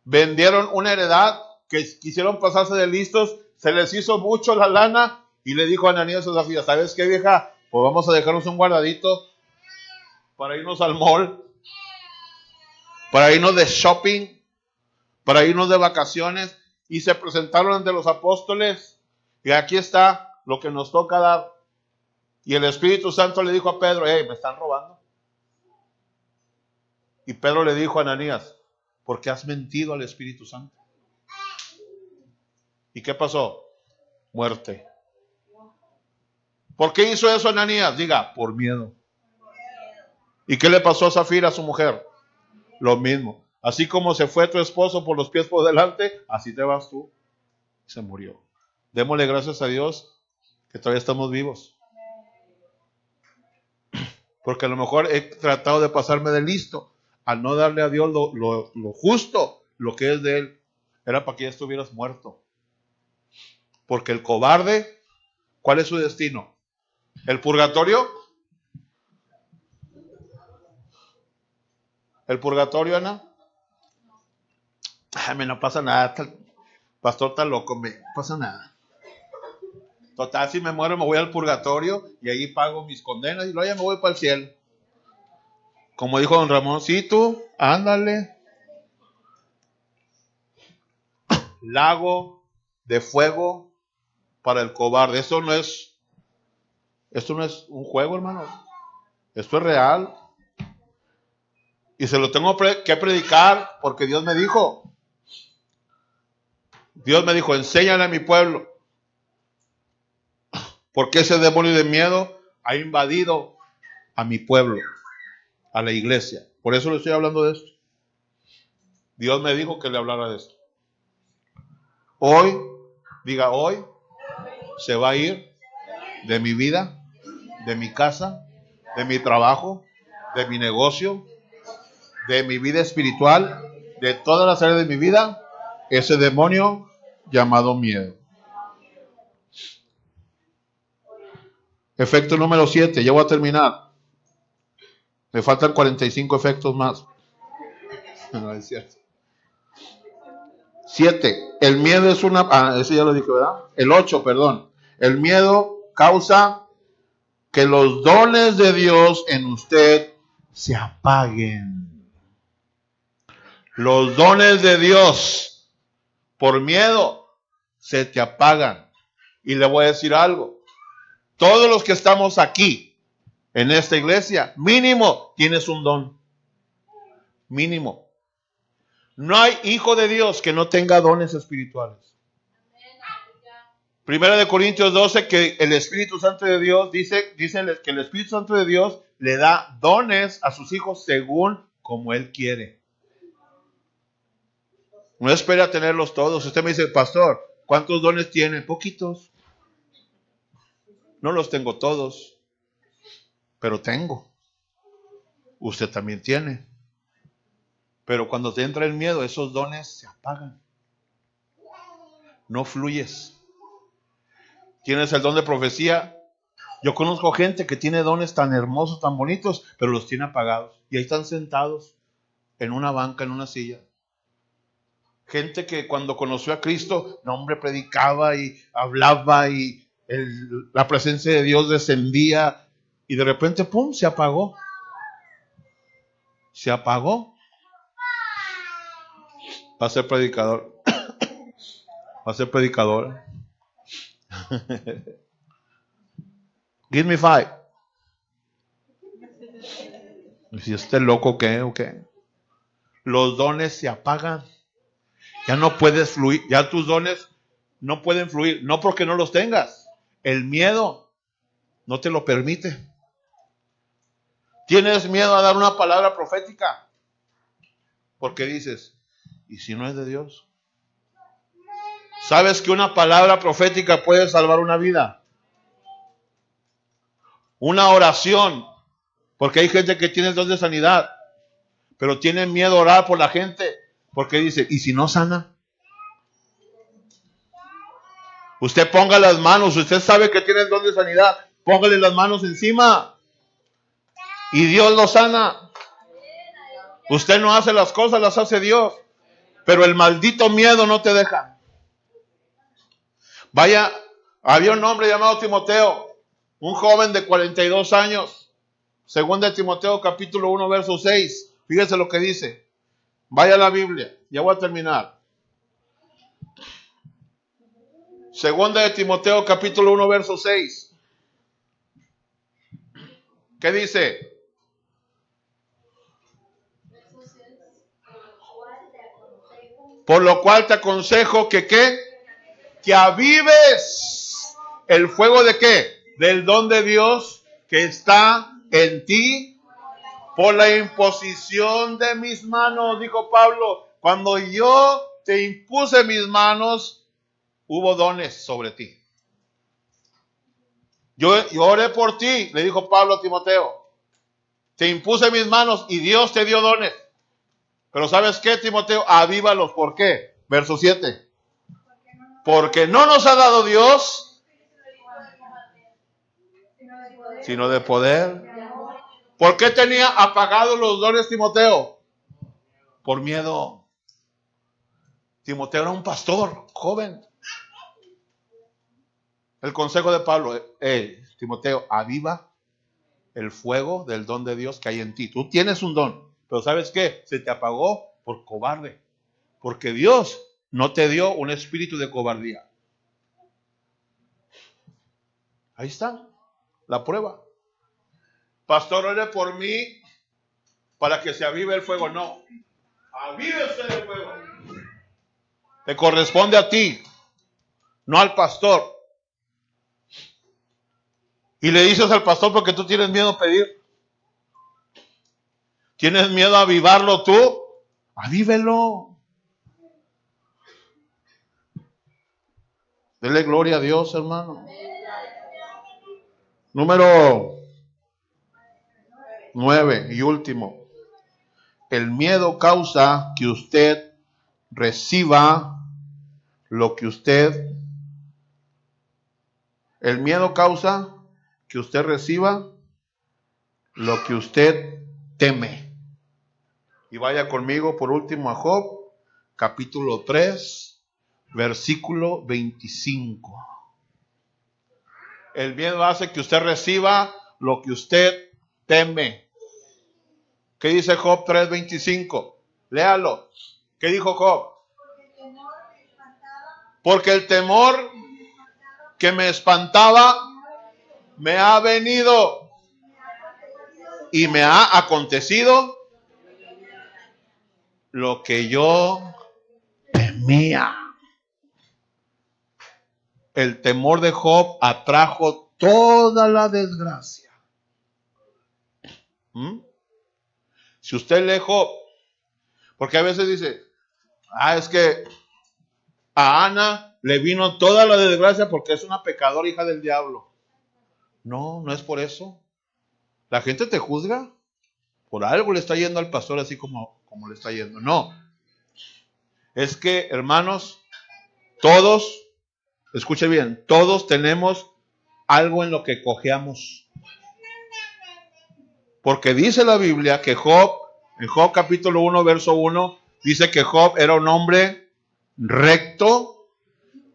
Vendieron una heredad que quisieron pasarse de listos, se les hizo mucho la lana y le dijo a Ananías y Zafira, ¿sabes qué, vieja? Pues vamos a dejarnos un guardadito para irnos al mall, para irnos de shopping, para irnos de vacaciones. Y se presentaron ante los apóstoles. Y aquí está lo que nos toca dar. Y el Espíritu Santo le dijo a Pedro, me están robando. Y Pedro le dijo a Ananías, ¿por qué has mentido al Espíritu Santo? ¿Y qué pasó? Muerte. ¿Por qué hizo eso Ananías? Diga, por miedo. ¿Y qué le pasó a Zafira, a su mujer? Lo mismo. Así como se fue tu esposo por los pies por delante, así te vas tú. Se murió. Démosle gracias a Dios que todavía estamos vivos. Porque a lo mejor he tratado de pasarme de listo al no darle a Dios lo justo, lo que es de Él. Era para que ya estuvieras muerto. Porque el cobarde, ¿cuál es su destino? ¿El purgatorio? ¿El purgatorio, Ana? No pasa nada. Pastor está loco, no pasa nada. Total, si me muero me voy al purgatorio y ahí pago mis condenas y luego ya me voy para el cielo. Como dijo don Ramón, sí tú, ándale. Lago de fuego para el cobarde. Esto no es un juego, hermano. Esto es real. Y se lo tengo que predicar porque Dios me dijo. Dios me dijo, enséñale a mi pueblo. Porque ese demonio de miedo ha invadido a mi pueblo, a la iglesia. Por eso le estoy hablando de esto. Dios me dijo que le hablara de esto. Hoy, diga hoy, se va a ir de mi vida, de mi casa, de mi trabajo, de mi negocio, de mi vida espiritual, de todas las áreas de mi vida, ese demonio llamado miedo. Efecto número 7, ya voy a terminar. Me faltan 45 efectos más. No es cierto. 7, el miedo es ese ya lo dije, ¿verdad? El 8, perdón. El miedo causa que los dones de Dios en usted se apaguen. Los dones de Dios por miedo se te apagan. Y le voy a decir algo. Todos los que estamos aquí en esta iglesia, mínimo tienes un don. Mínimo. No hay hijo de Dios que no tenga dones espirituales. Primera de Corintios 12, que el Espíritu Santo de Dios, dice que el Espíritu Santo de Dios le da dones a sus hijos según como Él quiere. No espera tenerlos todos. Usted me dice, pastor, ¿cuántos dones tiene? Poquitos. No los tengo todos, pero tengo. Usted también tiene. Pero cuando te entra el miedo, esos dones se apagan. No fluyes. ¿Tienes el don de profecía? Yo conozco gente que tiene dones tan hermosos, tan bonitos, pero los tiene apagados. Y ahí están sentados en una banca, en una silla. Gente que cuando conoció a Cristo, no, hombre, predicaba y hablaba y la presencia de Dios descendía y de repente, ¡pum!, se apagó. Se apagó. Va a ser predicador. Va a ser predicador. Give me 5. Si este loco, ¿qué? ¿O qué? Los dones se apagan. Ya no puedes fluir. Ya tus dones no pueden fluir. No porque no los tengas. El miedo no te lo permite. ¿Tienes miedo a dar una palabra profética? Porque dices, ¿y si no es de Dios? ¿Sabes que una palabra profética puede salvar una vida? Una oración. Porque hay gente que tiene el don de sanidad, pero tiene miedo a orar por la gente. Porque dice, ¿y si no sana? Usted ponga las manos, usted sabe que tiene el don de sanidad, póngale las manos encima y Dios lo sana. Usted no hace las cosas, las hace Dios, pero el maldito miedo no te deja. Vaya, había un hombre llamado Timoteo, un joven de 42 años, segunda de Timoteo capítulo 1 verso 6, fíjese lo que dice. Vaya a la Biblia, ya voy a terminar. Segunda de Timoteo capítulo 1 verso 6. ¿Qué dice? Por lo cual te aconsejo que ¿qué? Que avives el fuego de ¿qué? Del don de Dios que está en ti por la imposición de mis manos, dijo Pablo. Cuando yo te impuse mis manos, hubo dones sobre ti. Yo oré por ti, le dijo Pablo a Timoteo. Te impuse mis manos y Dios te dio dones. Pero ¿sabes qué, Timoteo? Avívalos. ¿Por qué? Verso 7. Porque no nos ha dado Dios, sino de poder. ¿Por qué tenía apagados los dones Timoteo? Por miedo. Timoteo era un pastor joven. El consejo de Pablo, Timoteo, aviva el fuego del don de Dios que hay en ti. Tú tienes un don, pero ¿sabes qué? Se te apagó por cobarde. Porque Dios no te dio un espíritu de cobardía. Ahí está la prueba. Pastor, ore por mí para que se avive el fuego. No, avívese el fuego. Te corresponde a ti, no al pastor. Y le dices al pastor porque tú tienes miedo a pedir. ¿Tienes miedo a avivarlo tú? Avívelo. Dele gloria a Dios, hermano. Número 9 y último. El miedo causa que usted reciba lo que usted... El miedo causa que usted reciba lo que usted teme. Y vaya conmigo por último a Job, capítulo 3, versículo 25. El miedo hace que usted reciba lo que usted teme. ¿Qué dice Job 3:25? Léalo. ¿Qué dijo Job? Porque el temor que me espantaba me ha venido y me ha acontecido. lo que yo temía. El temor de Job atrajo toda la desgracia. Si usted lee Job, porque a veces dice, es que a Ana le vino toda la desgracia porque es una pecadora hija del diablo. No, no es por eso. La gente te juzga. Por algo le está yendo al pastor así como le está yendo. No. Es que, hermanos, todos, escuche bien, todos tenemos algo en lo que cojeamos. Porque dice la Biblia que Job, en Job capítulo 1, verso 1, dice que Job era un hombre recto,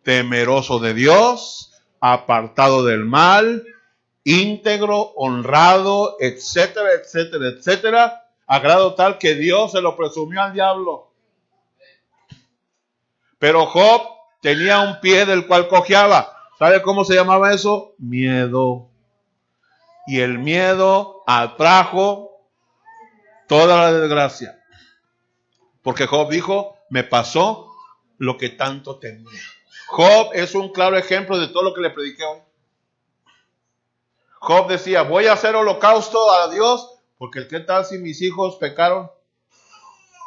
temeroso de Dios, apartado del mal, íntegro, honrado, etcétera, etcétera, etcétera, a grado tal que Dios se lo presumió al diablo. Pero Job tenía un pie del cual cojeaba. ¿Sabe cómo se llamaba eso? Miedo. Y el miedo atrajo toda la desgracia. Porque Job dijo, me pasó lo que tanto temía. Job es un claro ejemplo de todo lo que le prediqué hoy. Job decía, voy a hacer holocausto a Dios, porque ¿qué tal si mis hijos pecaron?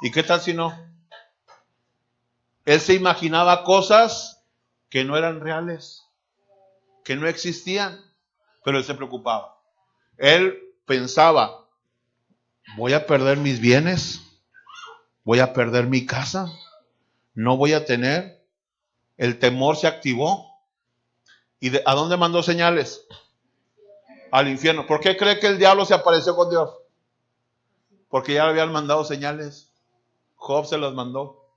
¿Y qué tal si no? Él se imaginaba cosas que no eran reales, que no existían, pero él se preocupaba. Él pensaba, voy a perder mis bienes, voy a perder mi casa, no voy a tener. El temor se activó. ¿Y a dónde mandó señales? Al infierno. ¿Por qué cree que el diablo se apareció con Dios? Porque ya le habían mandado señales. Job se las mandó.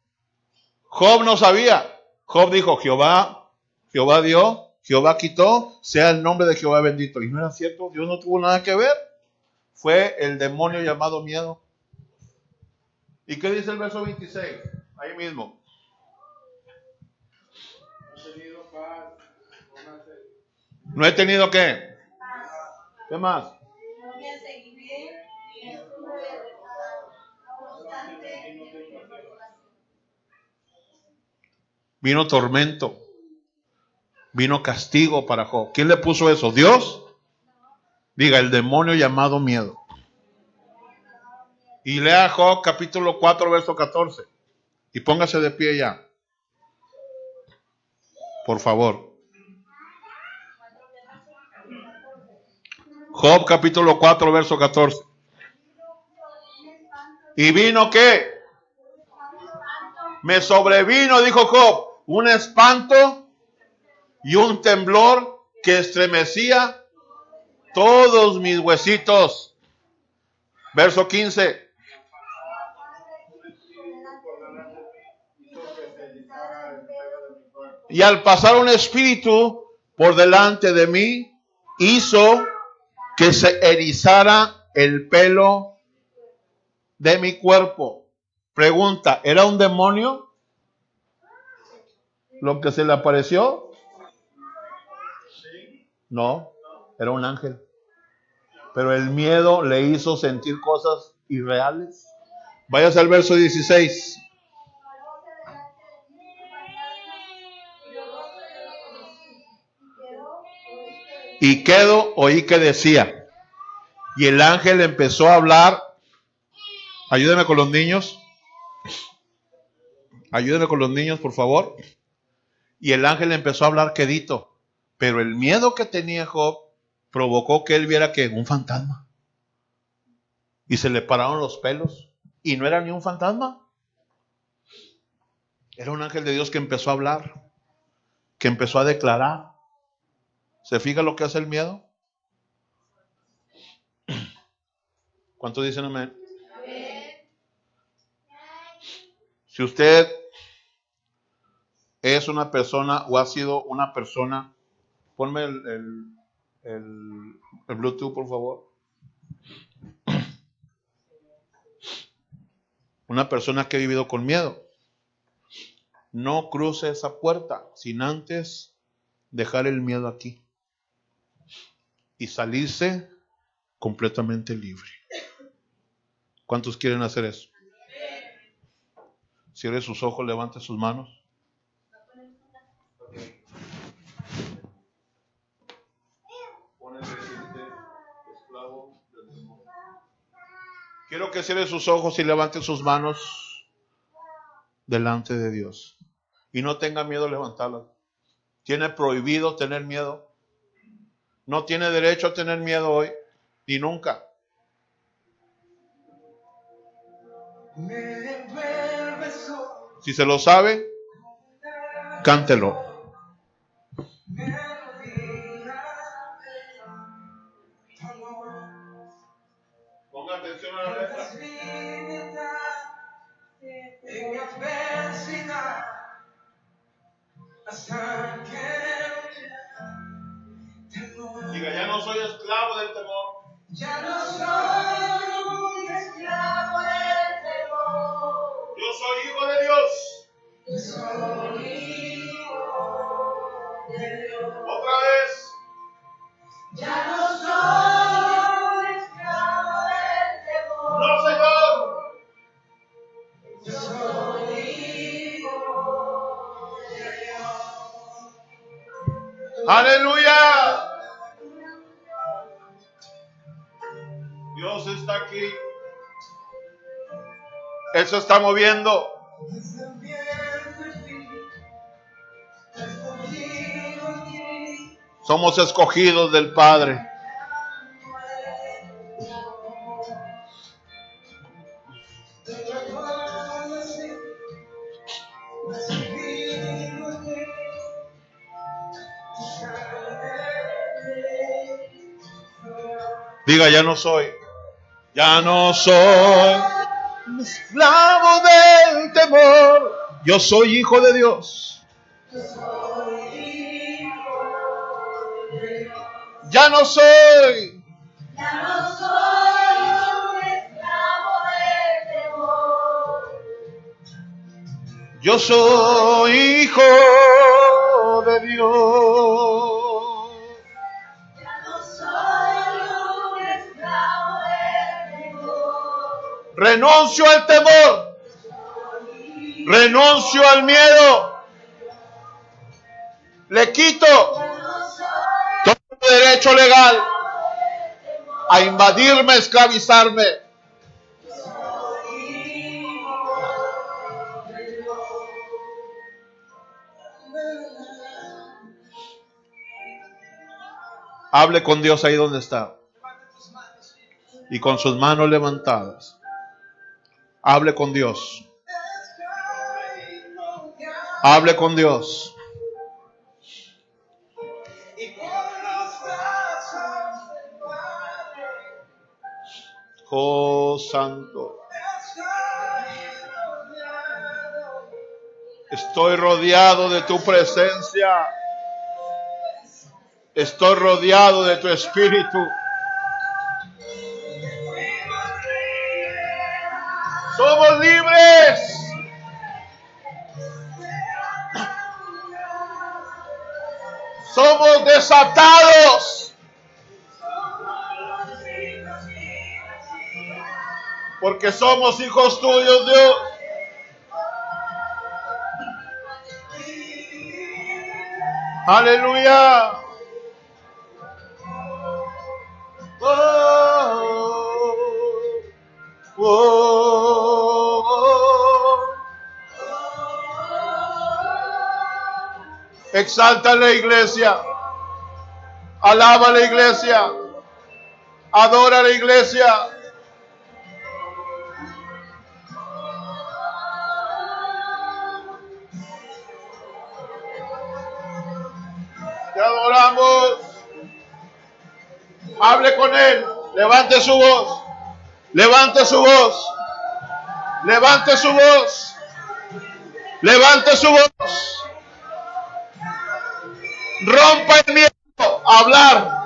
Job no sabía. Job dijo, Jehová dio, Jehová quitó, sea el nombre de Jehová bendito. Y no era cierto, Dios no tuvo nada que ver. Fue el demonio llamado miedo. ¿Y qué dice el verso 26? Ahí mismo. ¿No he tenido qué? ¿Qué más? Vino tormento. Vino castigo para Job. ¿Quién le puso eso? ¿Dios? Diga, el demonio llamado miedo. Y lea Job capítulo 4, verso 14. Y póngase de pie ya. Por favor. Job capítulo 4, verso 14. ¿Y vino qué? Me sobrevino, dijo Job, un espanto y un temblor que estremecía todos mis huesitos. Verso 15. Y al pasar un espíritu por delante de mí, hizo que se erizara el pelo de mi cuerpo. Pregunta, ¿era un demonio lo que se le apareció? No, era un ángel. Pero el miedo le hizo sentir cosas irreales. Váyase al verso 16. Y oí que decía. Y el ángel empezó a hablar. Ayúdeme con los niños. Ayúdeme con los niños, por favor. Y el ángel empezó a hablar quedito. Pero el miedo que tenía Job provocó que él viera que un fantasma. Y se le pararon los pelos. Y no era ni un fantasma. Era un ángel de Dios que empezó a hablar. Que empezó a declarar. ¿Se fija lo que hace el miedo? ¿Cuántos dicen amén? Si usted es una persona o ha sido una persona, ponme el Bluetooth, por favor. Una persona que ha vivido con miedo. No cruce esa puerta sin antes dejar el miedo aquí y salirse completamente libre. ¿Cuántos quieren hacer eso? Cierre sus ojos, levante sus manos. Quiero que cierre sus ojos y levante sus manos delante de Dios. Y no tenga miedo de levantarlas. Tiene prohibido tener miedo. No tiene derecho a tener miedo hoy, ni nunca. Si se lo sabe, cántelo. Ponga atención a la letra. Diga, ya no soy esclavo del temor. Ya no soy esclavo del temor. Yo soy hijo de Dios. Yo soy hijo de Dios. Otra vez. Ya no soy esclavo del temor. No, Señor. Yo soy hijo de Dios. Aleluya. Dios está aquí. Él se está moviendo. Somos escogidos del Padre. Diga, ya no soy esclavo del temor. Yo soy hijo de Dios. Ya no soy un esclavo del temor. Yo soy hijo de Dios. Ya no soy un esclavo del temor. Renuncio al temor. Renuncio al miedo. Le quito todo derecho legal a invadirme, esclavizarme. Hable con Dios ahí donde está. Y con sus manos levantadas. Hable con Dios. Hable con Dios. Oh Santo. Estoy rodeado de tu presencia. Estoy rodeado de tu espíritu. Somos libres. Somos desatados. Porque somos hijos tuyos, Dios. Aleluya. Exalta a la iglesia. Alaba a la iglesia. Adora a la iglesia. Te adoramos. Hable con Él. Levante su voz. Levante su voz. Levante su voz. Levante su voz. Rompa el miedo a hablar.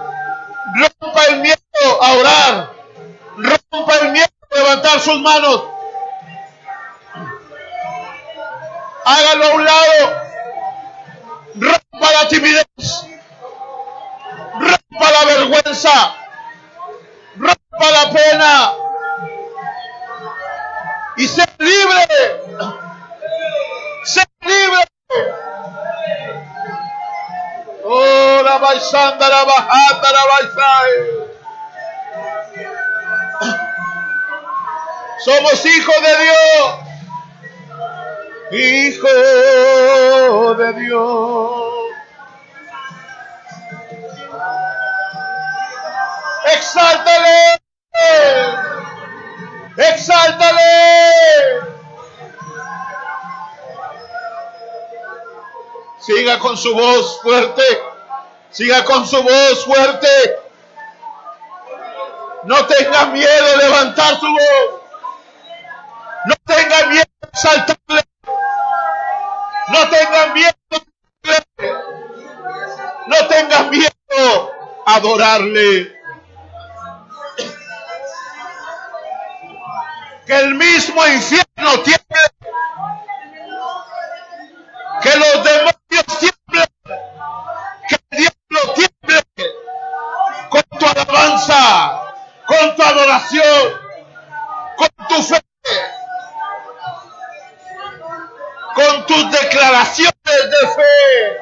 Rompa el miedo a orar. Rompa el miedo a levantar sus manos. Hágalo a un lado. Rompa la timidez. Rompa la vergüenza. Rompa la pena. Y sea libre. Somos hijos de Dios. Hijo de Dios. Exáltale. Exáltale. Siga con su voz fuerte. Siga con su voz fuerte. No tenga miedo de levantar su voz. No tenga miedo de exaltarle. No tenga miedo de no tenga miedo a adorarle. Que el mismo infierno tiemble. Que los demonios tiemblen. Que el diablo tiemble. Con tu alabanza. Con tu adoración. Con tu fe. Con tus declaraciones de fe.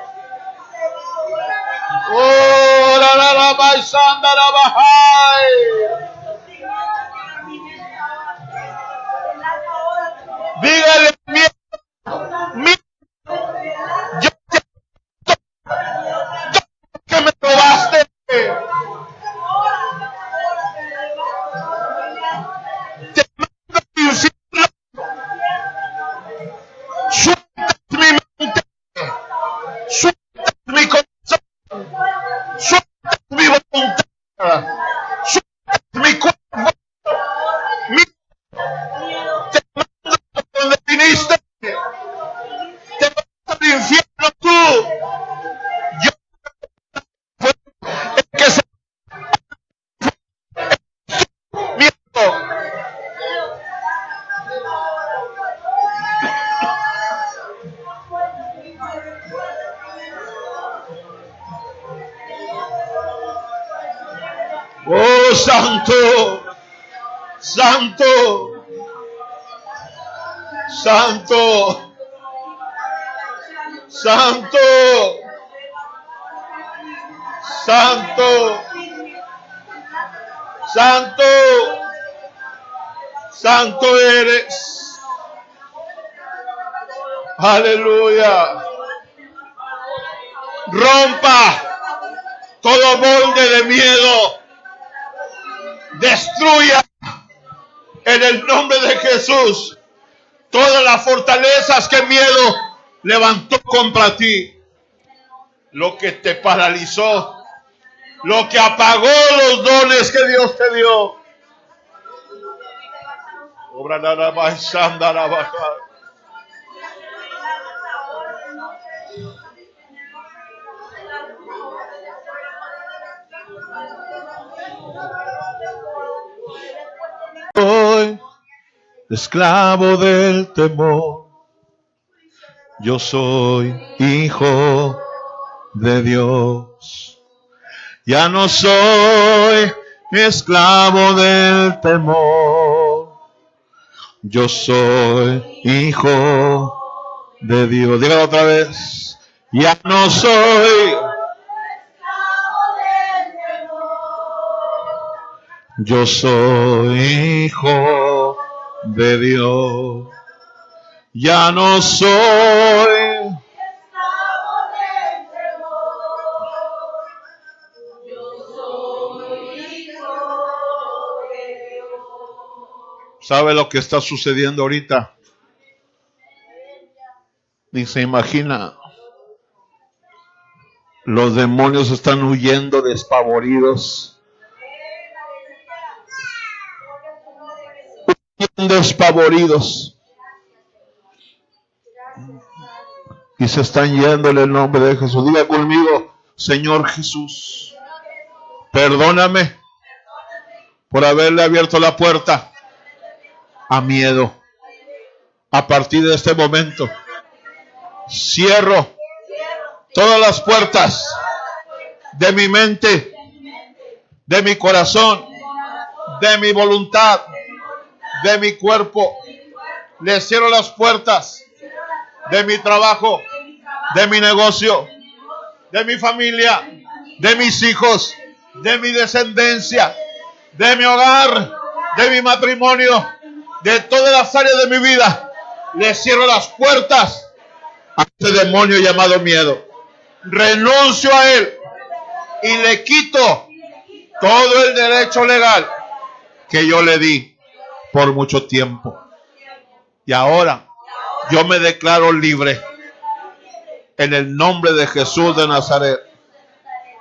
Oh, la baisanda la bajai. Dígale miedo. Yo que me robaste. Te mando al infierno. Sueltas mi mente. Sueltas mi corazón. Sueltas mi voluntad. Sueltas mi cuerpo. Te mando a donde viniste. Te vas al infierno tú. Yo el que se miedo. Oh, santo, santo, santo, santo, santo, santo, santo eres. Aleluya. Rompa todo molde de miedo. Destruya en el nombre de Jesús todas las fortalezas que miedo levantó contra ti. Lo que te paralizó, lo que apagó los dones que Dios te dio. Obra nada más andar bajar. Soy esclavo del temor. Yo soy hijo de Dios. Ya no soy esclavo del temor. Yo soy hijo de Dios. Dígalo otra vez. Ya no soy. Yo soy hijo de Dios. Ya no soy. ¿Sabe lo que está sucediendo ahorita? Ni se imagina. Los demonios están huyendo despavoridos. Despavoridos y se están yendo en el nombre de Jesús. Diga conmigo: Señor Jesús, perdóname por haberle abierto la puerta a miedo. A partir de este momento cierro todas las puertas de mi mente, de mi corazón, de mi voluntad, de mi cuerpo. Le cierro las puertas de mi trabajo, de mi negocio, de mi familia, de mis hijos, de mi descendencia, de mi hogar, de mi matrimonio, de todas las áreas de mi vida. Le cierro las puertas a ese demonio llamado miedo. Renuncio a él y le quito todo el derecho legal que yo le di por mucho tiempo. Y ahora yo me declaro libre en el nombre de Jesús de Nazaret,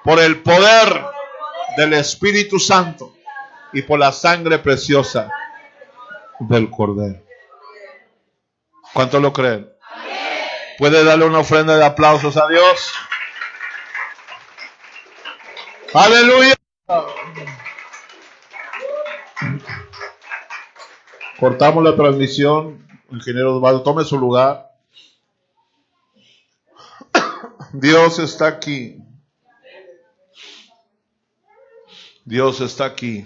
por el poder del Espíritu Santo y por la sangre preciosa del Cordero. ¿Cuántos lo creen? ¿Puede darle una ofrenda de aplausos a Dios? ¡Aleluya! Cortamos la transmisión. Ingeniero Osvaldo, tome su lugar. Dios está aquí. Dios está aquí.